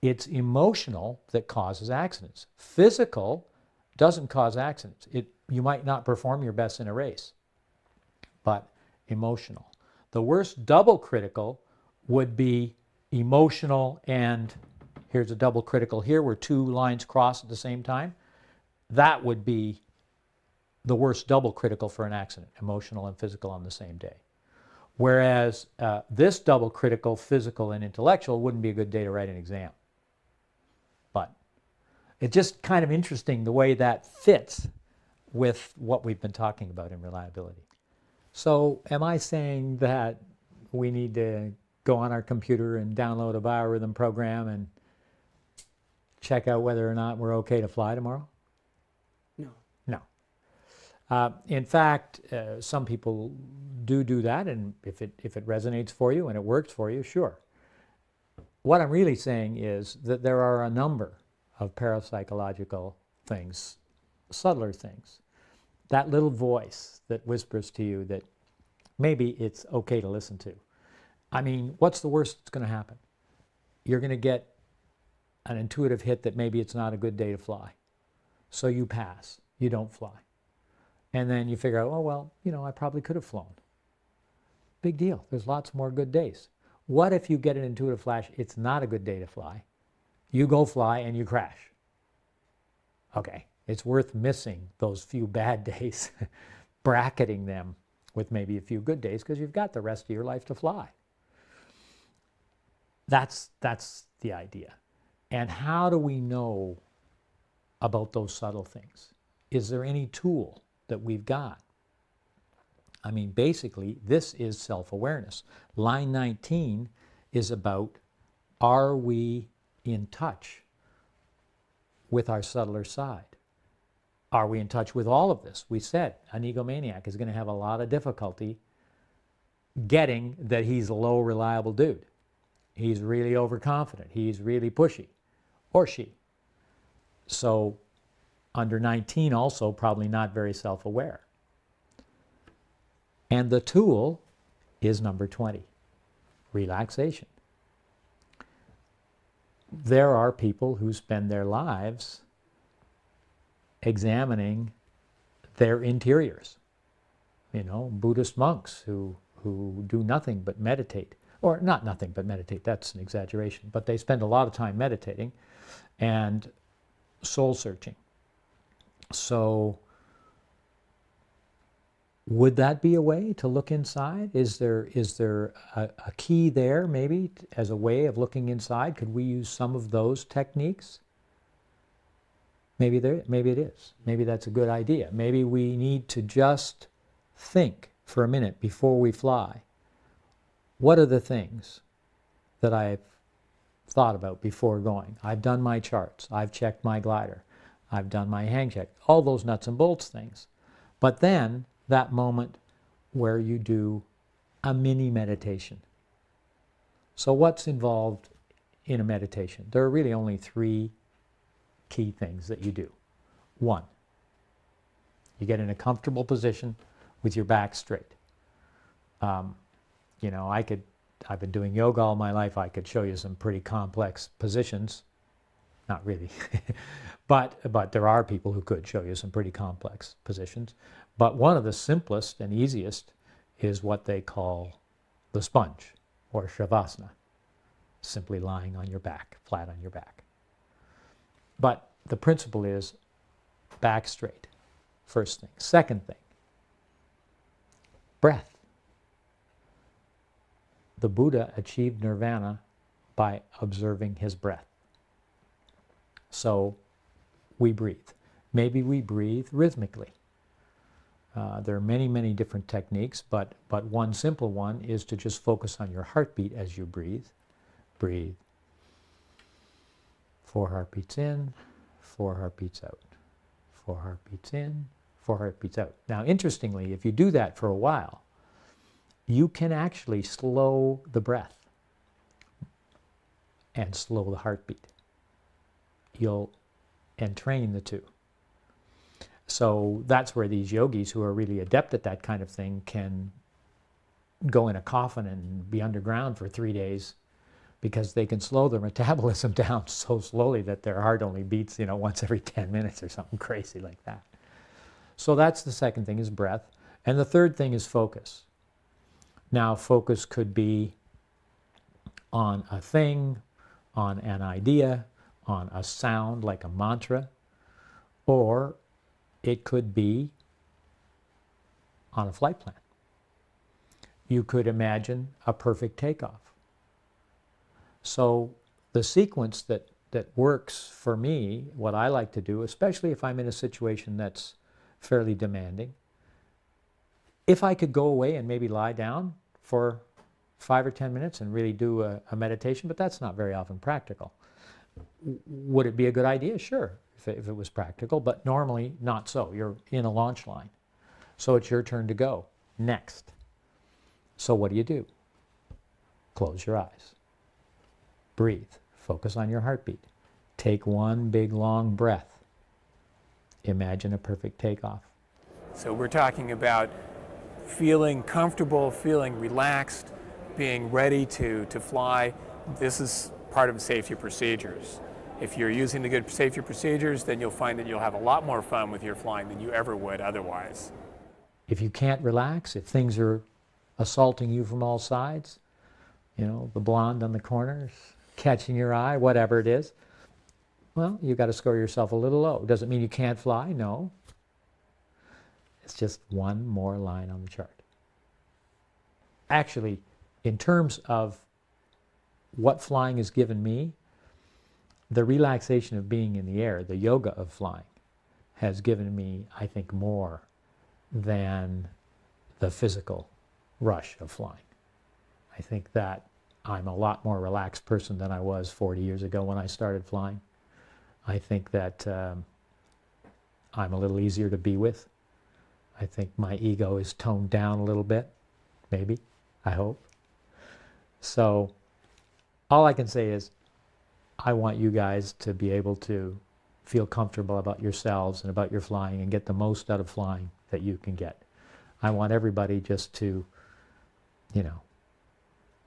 it's emotional that causes accidents. Physical doesn't cause accidents. You might not perform your best in a race, but emotional. The worst double critical would be emotional, and here's a double critical here where 2 lines cross at the same time. That would be the worst double critical for an accident, emotional and physical on the same day. Whereas this double critical, physical and intellectual, wouldn't be a good day to write an exam. But it's just kind of interesting the way that fits with what we've been talking about in reliability. So am I saying that we need to go on our computer and download a biorhythm program and check out whether or not we're okay to fly tomorrow? No. No. In fact, some people do that, and if it resonates for you and it works for you, sure. What I'm really saying is that there are a number of parapsychological things, subtler things, that little voice that whispers to you that maybe it's okay to listen to. I mean, what's the worst that's going to happen? You're going to get an intuitive hit that maybe it's not a good day to fly. So you pass. You don't fly. And then you figure out, oh, well, I probably could have flown. Big deal. There's lots more good days. What if you get an intuitive flash, it's not a good day to fly? You go fly and you crash. Okay, it's worth missing those few bad days, bracketing them with maybe a few good days because you've got the rest of your life to fly. That's the idea. And how do we know about those subtle things? Is there any tool that we've got? I mean, basically, this is self-awareness. Line 19 is about, are we in touch with our subtler side? Are we in touch with all of this? We said an egomaniac is going to have a lot of difficulty getting that he's a low, reliable dude. He's really overconfident. He's really pushy, or she. So under 19 also probably not very self-aware. And the tool is number 20, relaxation. There are people who spend their lives examining their interiors. You know, Buddhist monks who do nothing but meditate. Or not nothing but meditate, that's an exaggeration, but they spend a lot of time meditating and soul searching. So would that be a way to look inside? Is there a key there maybe as a way of looking inside? Could we use some of those techniques? Maybe it is. Maybe that's a good idea. Maybe we need to just think for a minute before we fly. What are the things that I've thought about before going? I've done my charts. I've checked my glider. I've done my hang check. All those nuts and bolts things. But then that moment where you do a mini meditation. So what's involved in a meditation? There are really only 3 key things that you do. 1, you get in a comfortable position with your back straight. You know, I've been doing yoga all my life. I could show you some pretty complex positions. Not really. but there are people who could show you some pretty complex positions. But one of the simplest and easiest is what they call the sponge, or shavasana. Simply lying on your back, flat on your back. But the principle is back straight, first thing. Second thing, breath. The Buddha achieved nirvana by observing his breath. So we breathe. Maybe we breathe rhythmically. There are many, many different techniques, but one simple one is to just focus on your heartbeat as you breathe. Breathe. 4 heartbeats in, 4 heartbeats out. 4 heartbeats in, 4 heartbeats out. Now, interestingly, if you do that for a while, you can actually slow the breath and slow the heartbeat. And train the two. So that's where these yogis who are really adept at that kind of thing can go in a coffin and be underground for 3 days, because they can slow their metabolism down so slowly that their heart only beats, once every 10 minutes or something crazy like that. So that's the second thing, is breath. And the third thing is focus. Now, focus could be on a thing, on an idea, on a sound like a mantra, or it could be on a flight plan. You could imagine a perfect takeoff. So the sequence that works for me, what I like to do, especially if I'm in a situation that's fairly demanding, if I could go away and maybe lie down for 5 or 10 minutes and really do a meditation, but that's not very often practical. Would it be a good idea? Sure, if it was practical, but normally not so. You're in a launch line. So it's your turn to go. Next. So what do? Close your eyes. Breathe. Focus on your heartbeat. Take one big long breath. Imagine a perfect takeoff. So we're talking about feeling comfortable, feeling relaxed, being ready to fly. This is part of safety procedures. If you're using the good safety procedures, then you'll find that you'll have a lot more fun with your flying than you ever would otherwise. If you can't relax, if things are assaulting you from all sides, the blonde on the corners, catching your eye, whatever it is, well, you've got to score yourself a little low. Does it mean you can't fly? No. It's just one more line on the chart. Actually, in terms of what flying has given me, the relaxation of being in the air, the yoga of flying, has given me, I think, more than the physical rush of flying. I think that I'm a lot more relaxed person than I was 40 years ago when I started flying. I think that I'm a little easier to be with. I think my ego is toned down a little bit, maybe, I hope. So all I can say is I want you guys to be able to feel comfortable about yourselves and about your flying and get the most out of flying that you can get. I want everybody just to, you know,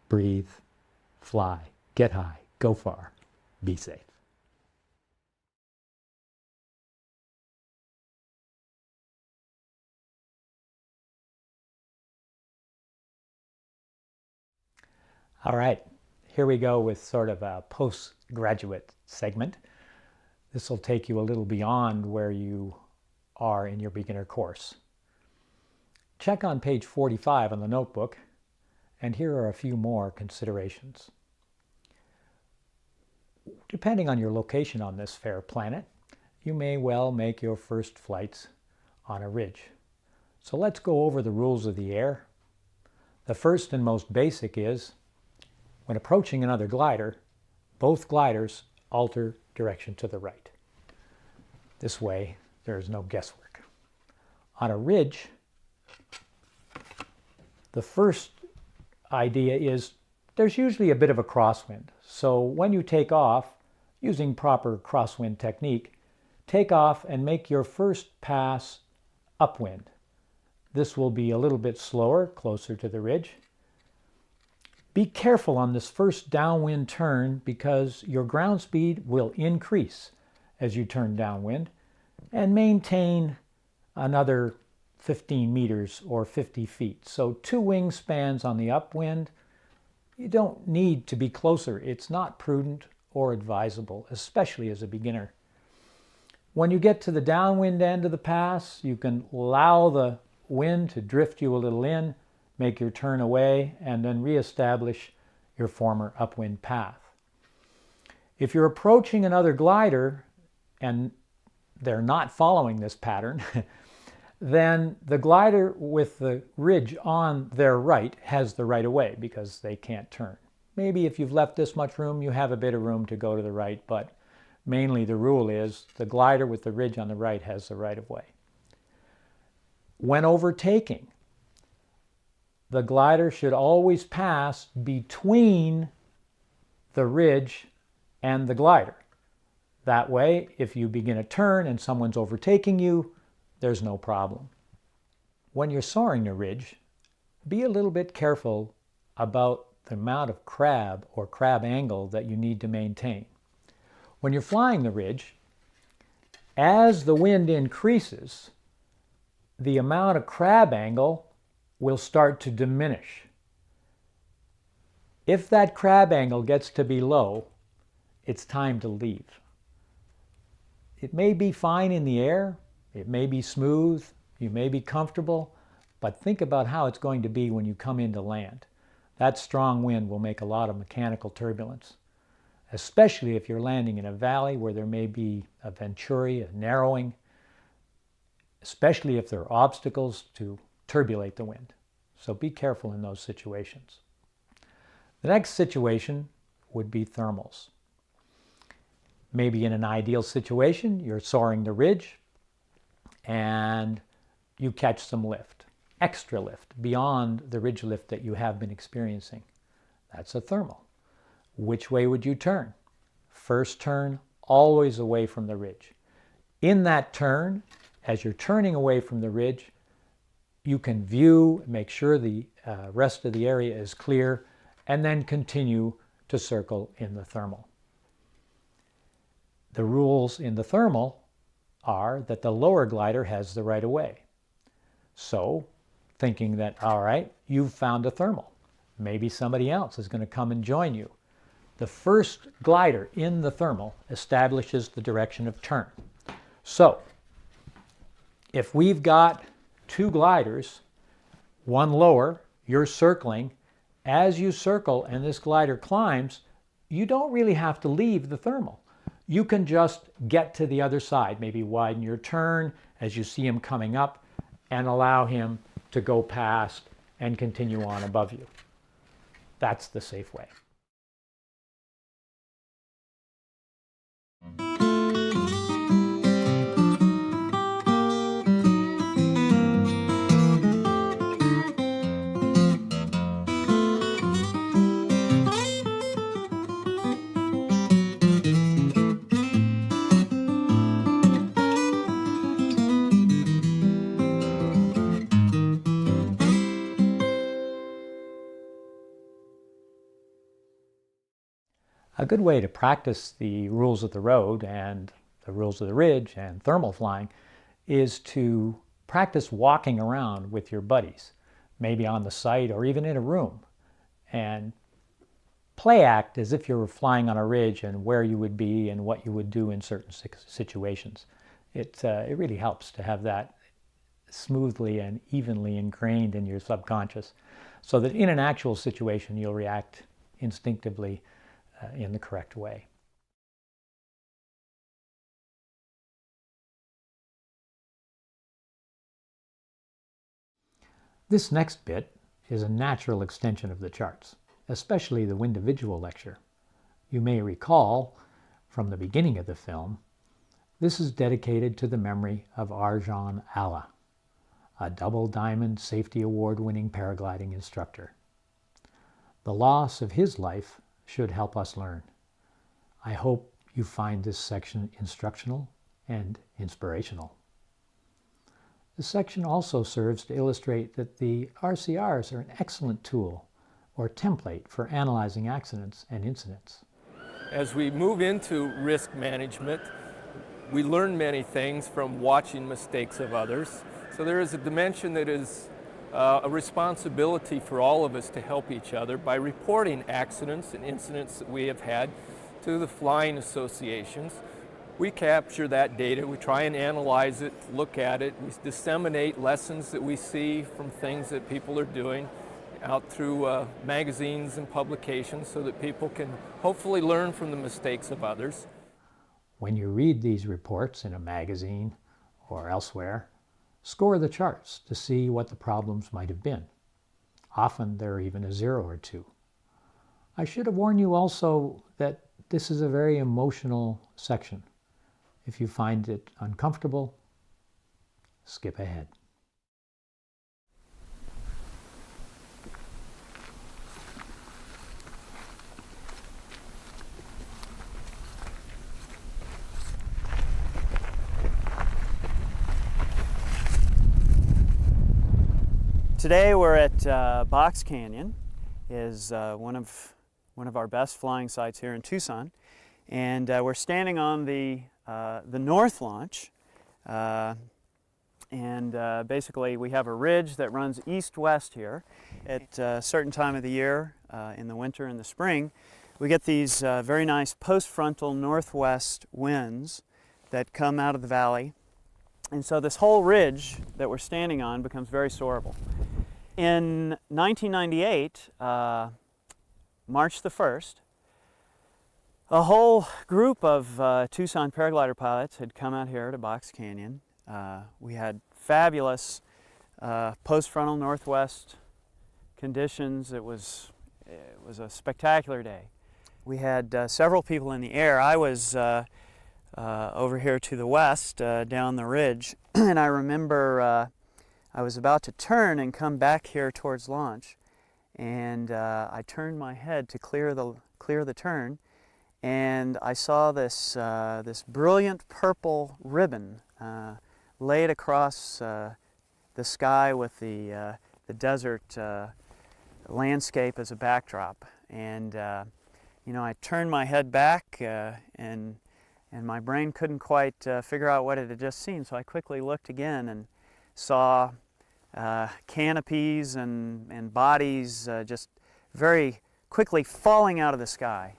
breathe, fly, get high, go far, be safe. All right, here we go with sort of a postgraduate segment. This will take you a little beyond where you are in your beginner course. Check on page 45 on the notebook, and here are a few more considerations. Depending on your location on this fair planet, you may well make your first flights on a ridge. So let's go over the rules of the air. The first and most basic is, when approaching another glider, both gliders alter direction to the right. This way, there is no guesswork. On a ridge, the first idea is there's usually a bit of a crosswind. So when you take off, using proper crosswind technique, take off and make your first pass upwind. This will be a little bit slower, closer to the ridge. Be careful on this first downwind turn because your ground speed will increase as you turn downwind, and maintain another 15 meters or 50 feet. So 2 wingspans on the upwind. You don't need to be closer. It's not prudent or advisable, especially as a beginner. When you get to the downwind end of the pass, you can allow the wind to drift you a little in, make your turn away, and then reestablish your former upwind path. If you're approaching another glider and they're not following this pattern, then the glider with the ridge on their right has the right of way because they can't turn. Maybe if you've left this much room, you have a bit of room to go to the right, but mainly the rule is the glider with the ridge on the right has the right of way. When overtaking, the glider should always pass between the ridge and the glider. That way, if you begin a turn and someone's overtaking you, there's no problem. When you're soaring the ridge, be a little bit careful about the amount of crab or crab angle that you need to maintain. When you're flying the ridge, as the wind increases, the amount of crab angle will start to diminish. If that crab angle gets to be low, it's time to leave. It may be fine in the air, it may be smooth, you may be comfortable, but think about how it's going to be when you come into land. That strong wind will make a lot of mechanical turbulence, especially if you're landing in a valley where there may be a venturi, a narrowing, especially if there are obstacles to turbulate the wind. So be careful in those situations. The next situation would be thermals. Maybe in an ideal situation, you're soaring the ridge and you catch some lift, extra lift, beyond the ridge lift that you have been experiencing. That's a thermal. Which way would you turn? First turn, always away from the ridge. In that turn, as you're turning away from the ridge, you can view, make sure the rest of the area is clear, and then continue to circle in the thermal. The rules in the thermal are that the lower glider has the right of way. So, thinking that, all right, you've found a thermal. Maybe somebody else is going to come and join you. The first glider in the thermal establishes the direction of turn. So, if we've got 2 gliders, one lower, you're circling. As you circle and this glider climbs, you don't really have to leave the thermal. You can just get to the other side, maybe widen your turn as you see him coming up and allow him to go past and continue on above you. That's the safe way. A good way to practice the rules of the road and the rules of the ridge and thermal flying is to practice walking around with your buddies, maybe on the site or even in a room, and play act as if you were flying on a ridge and where you would be and what you would do in certain situations. It really helps to have that smoothly and evenly ingrained in your subconscious so that in an actual situation you'll react instinctively in the correct way. This next bit is a natural extension of the charts, especially the Windividual lecture. You may recall from the beginning of the film, this is dedicated to the memory of Arjan Allah, a double diamond safety award-winning paragliding instructor. The loss of his life should help us learn. I hope you find this section instructional and inspirational. The section also serves to illustrate that the RCRs are an excellent tool or template for analyzing accidents and incidents. As we move into risk management, we learn many things from watching mistakes of others. So there is a dimension that is a responsibility for all of us to help each other by reporting accidents and incidents that we have had to the flying associations. We capture that data, we try and analyze it, look at it, we disseminate lessons that we see from things that people are doing out through magazines and publications so that people can hopefully learn from the mistakes of others. When you read these reports in a magazine or elsewhere, score the charts to see what the problems might have been. Often there are even a 0 or 2. I should have warned you also that this is a very emotional section. If you find it uncomfortable, skip ahead. Today we're at Box Canyon, is one of our best flying sites here in Tucson, and we're standing on the north launch, and basically we have a ridge that runs east-west here. At a certain time of the year, in the winter and the spring, we get these very nice post-frontal northwest winds that come out of the valley, and so this whole ridge that we're standing on becomes very soarable. In 1998, March the 1st, a whole group of Tucson paraglider pilots had come out here to Box Canyon. We had fabulous post-frontal northwest conditions. It was a spectacular day. We had several people in the air. I was over here to the west down the ridge, and I remember I was about to turn and come back here towards launch, and I turned my head to clear the turn, and I saw this this brilliant purple ribbon laid across the sky with the desert landscape as a backdrop. And you know, I turned my head back, and my brain couldn't quite figure out what it had just seen, so I quickly looked again and saw canopies and bodies just very quickly falling out of the sky.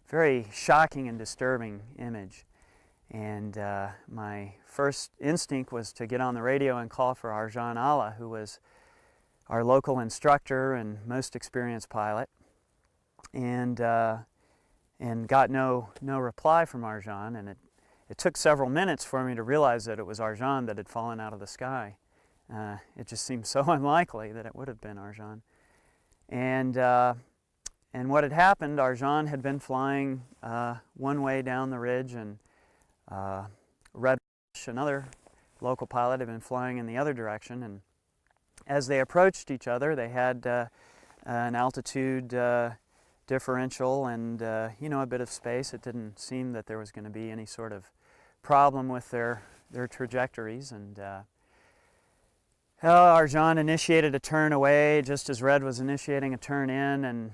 Very shocking and disturbing image. And my first instinct was to get on the radio and call for Arjan Allah, who was our local instructor and most experienced pilot. And got no reply from Arjan, and it took several minutes for me to realize that it was Arjan that had fallen out of the sky. It just seemed so unlikely that it would have been Arjan. And what had happened, Arjan had been flying one way down the ridge, and Red, another local pilot, had been flying in the other direction. And as they approached each other, they had an altitude differential and you know, a bit of space. It didn't seem that there was going to be any sort of problem with their trajectories. And Arjan initiated a turn away just as Red was initiating a turn in, and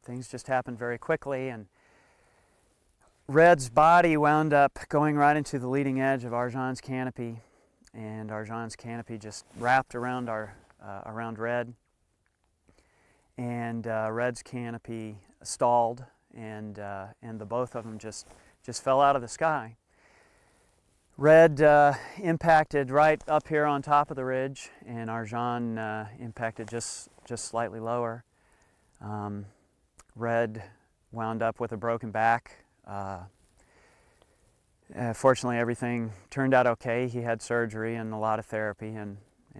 things just happened very quickly, and Red's body wound up going right into the leading edge of Arjan's canopy, and Arjan's canopy just wrapped around around Red, and Red's canopy stalled, and the both of them just fell out of the sky. Red impacted right up here on top of the ridge, and Arjan impacted just slightly lower. Red wound up with a broken back. Fortunately, everything turned out okay. He had surgery and a lot of therapy, and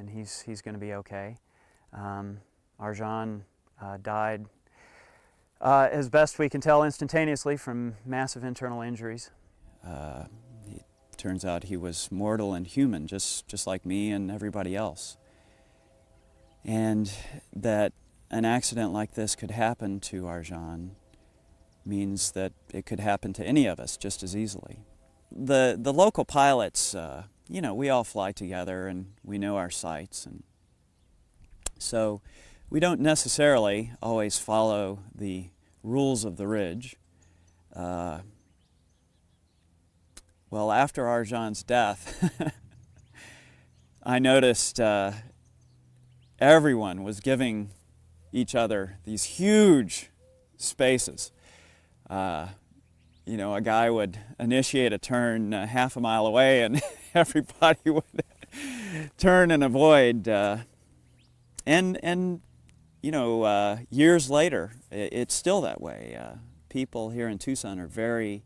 he's going to be okay. Arjan died, as best we can tell, instantaneously from massive internal injuries. It turns out he was mortal and human, just like me and everybody else. And that an accident like this could happen to Arjan means that it could happen to any of us just as easily. The local pilots, you know, we all fly together and we know our sites, and so we don't necessarily always follow the rules of the ridge. Well, after Arjan's death, I noticed everyone was giving each other these huge spaces. You know, a guy would initiate a turn half a mile away, and everybody would turn and avoid. And you know, years later, it's still that way. People here in Tucson are very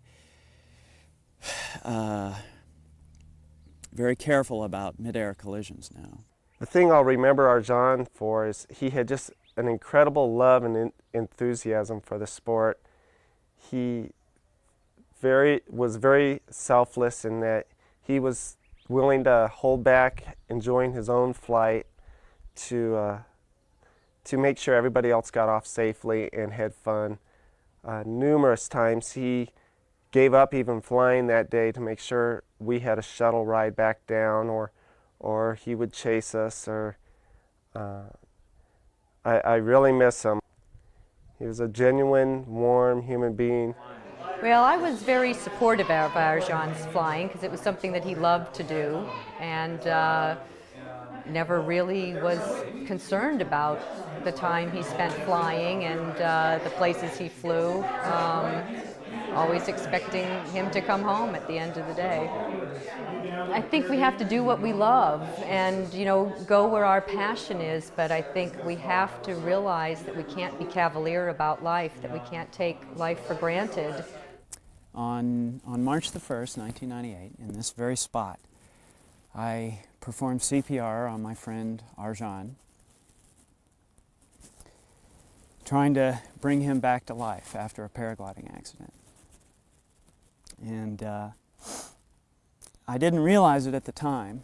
careful about mid-air collisions now. The thing I'll remember Arjan for is he had just an incredible love and enthusiasm for the sport. He was very selfless in that he was willing to hold back enjoying his own flight to make sure everybody else got off safely and had fun. Numerous times he gave up even flying that day to make sure we had a shuttle ride back down, or he would chase us, or I really miss him. He was a genuine, warm human being. Well, I was very supportive of Arjan's flying because it was something that he loved to do, and never really was concerned about the time he spent flying and the places he flew. Always expecting him to come home at the end of the day. I think we have to do what we love and, you know, go where our passion is, but I think we have to realize that we can't be cavalier about life, that we can't take life for granted. On March the 1st, 1998, in this very spot, I performed CPR on my friend Arjan, trying to bring him back to life after a paragliding accident. And I didn't realize it at the time,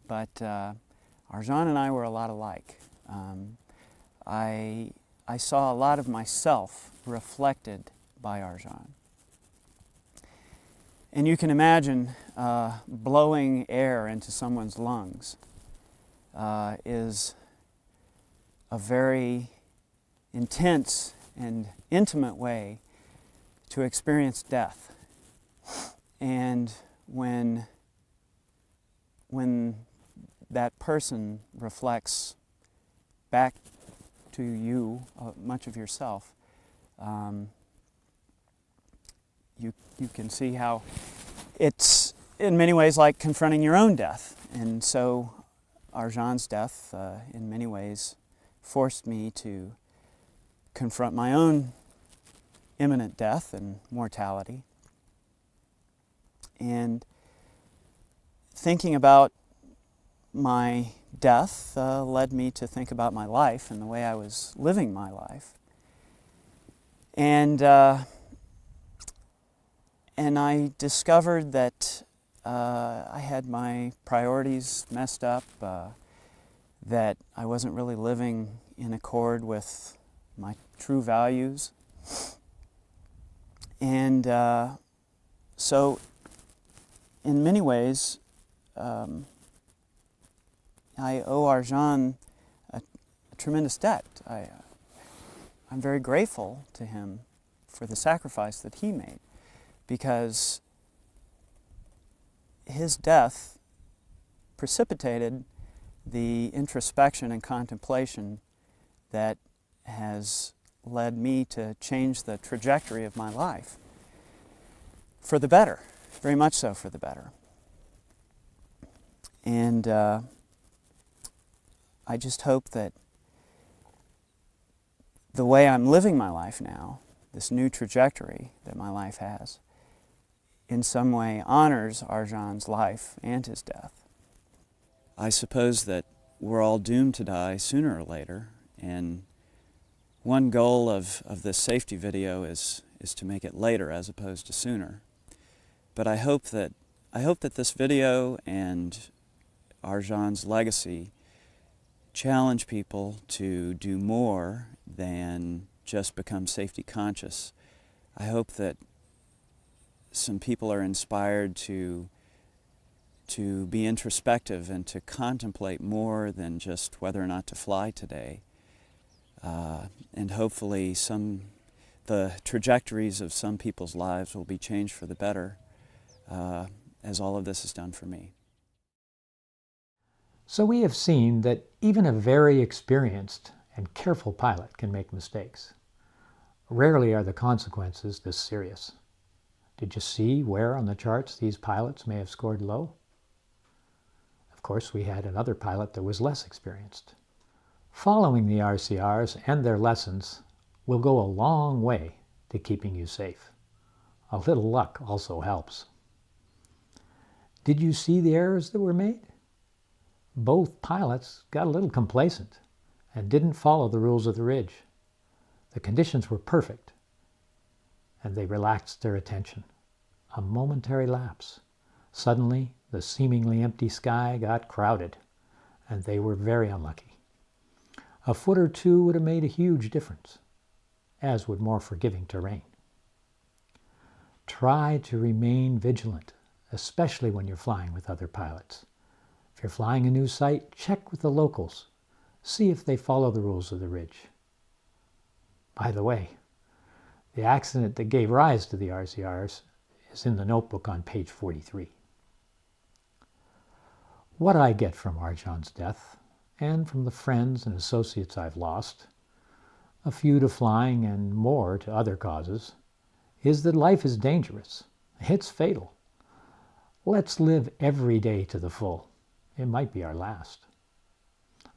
but Arjan and I were a lot alike. I saw a lot of myself reflected by Arjan. And you can imagine blowing air into someone's lungs is a very intense and intimate way to experience death. And when that person reflects back to you much of yourself, you can see how it's in many ways like confronting your own death. And so Arjan's death in many ways forced me to confront my own imminent death and mortality. And thinking about my death led me to think about my life and the way I was living my life. And I discovered that I had my priorities messed up, that I wasn't really living in accord with my true values. And so in many ways, I owe Arjan a tremendous debt. I very grateful to him for the sacrifice that he made, because his death precipitated the introspection and contemplation that has led me to change the trajectory of my life for the better, very much so for the better. And I just hope that the way I'm living my life now, this new trajectory that my life has, in some way honors Arjan's life and his death. I suppose that we're all doomed to die sooner or later, and one goal of this safety video is to make it later as opposed to sooner. But I hope that this video and Arjan's legacy challenge people to do more than just become safety conscious. I hope that some people are inspired to be introspective and to contemplate more than just whether or not to fly today. And hopefully the trajectories of some people's lives will be changed for the better, as all of this has done for me. So we have seen that even a very experienced and careful pilot can make mistakes. Rarely are the consequences this serious. Did you see where on the charts these pilots may have scored low? Of course, we had another pilot that was less experienced. Following the RCRs and their lessons will go a long way to keeping you safe. A little luck also helps. Did you see the errors that were made? Both pilots got a little complacent and didn't follow the rules of the ridge. The conditions were perfect, and they relaxed their attention. A momentary lapse. Suddenly, the seemingly empty sky got crowded, and they were very unlucky. A foot or two would have made a huge difference, as would more forgiving terrain. Try to remain vigilant, especially when you're flying with other pilots. If you're flying a new site, check with the locals. See if they follow the rules of the ridge. By the way, the accident that gave rise to the RCRs is in the notebook on page 43. What I get from Arjan's death, and from the friends and associates I've lost, a few to flying and more to other causes, is that life is dangerous. It's fatal. Let's live every day to the full. It might be our last.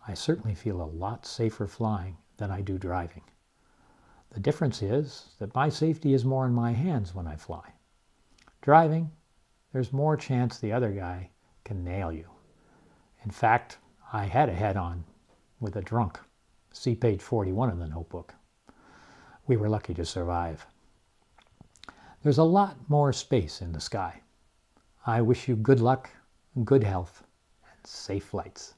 I certainly feel a lot safer flying than I do driving. The difference is that my safety is more in my hands when I fly. Driving, there's more chance the other guy can nail you. In fact, I had a head-on with a drunk. See page 41 in the notebook. We were lucky to survive. There's a lot more space in the sky. I wish you good luck, good health, and safe flights.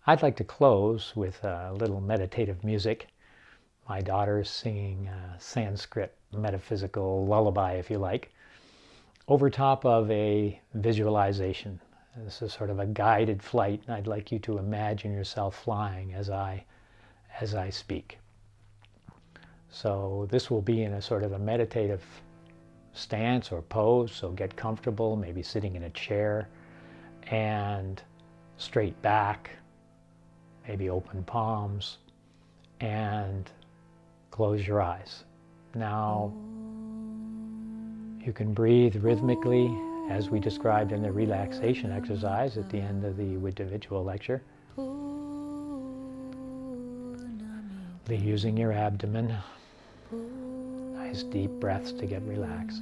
I'd like to close with a little meditative music. My daughter is singing a Sanskrit metaphysical lullaby, if you like, over top of a visualization. This is sort of a guided flight, and I'd like you to imagine yourself flying as I speak. So this will be in a sort of a meditative stance or pose, so get comfortable, maybe sitting in a chair, and straight back, maybe open palms, and close your eyes. Now, you can breathe rhythmically as we described in the relaxation exercise at the end of the Windividual lecture. Using your abdomen, nice deep breaths to get relaxed.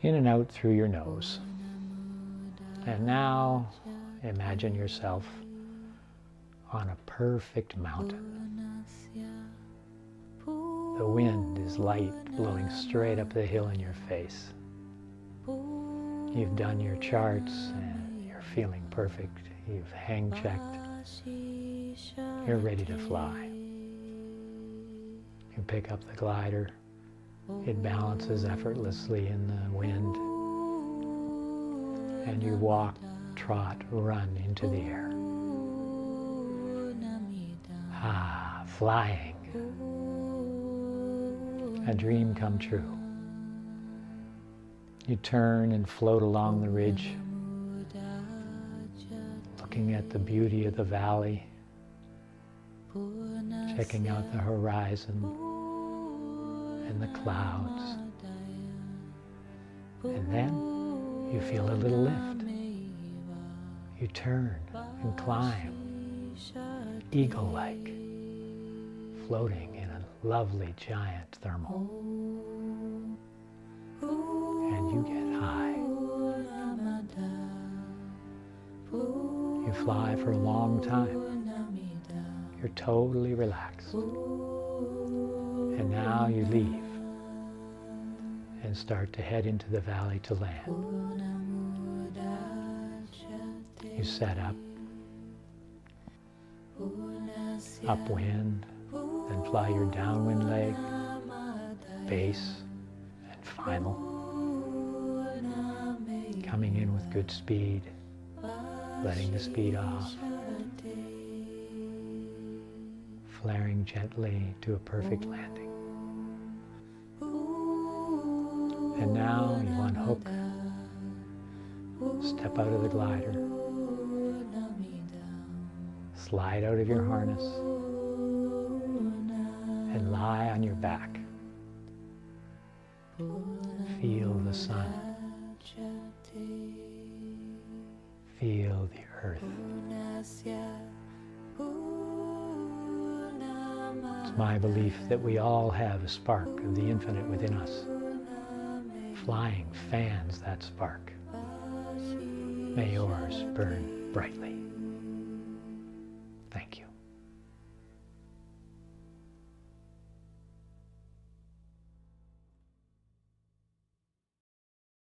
In and out through your nose. And now, imagine yourself on a perfect mountain. The wind is light, blowing straight up the hill in your face. You've done your charts and you're feeling perfect. You've hang checked. You're ready to fly. You pick up the glider. It balances effortlessly in the wind. And you walk, trot, run into the air. Ah, flying. A dream come true. You turn and float along the ridge, looking at the beauty of the valley, checking out the horizon and the clouds. And then you feel a little lift. You turn and climb, eagle-like, floating in a lovely giant thermal. And you get high. You fly for a long time. You're totally relaxed. And now you leave and start to head into the valley to land. You set up, upwind, then fly your downwind leg, base, and final. Coming in with good speed, letting the speed off, flaring gently to a perfect landing. And now you unhook, step out of the glider, slide out of your harness, and lie on your back. Feel the sun. Feel the earth. It's my belief that we all have a spark of the infinite within us. Flying fans that spark. May yours burn brightly. Thank you.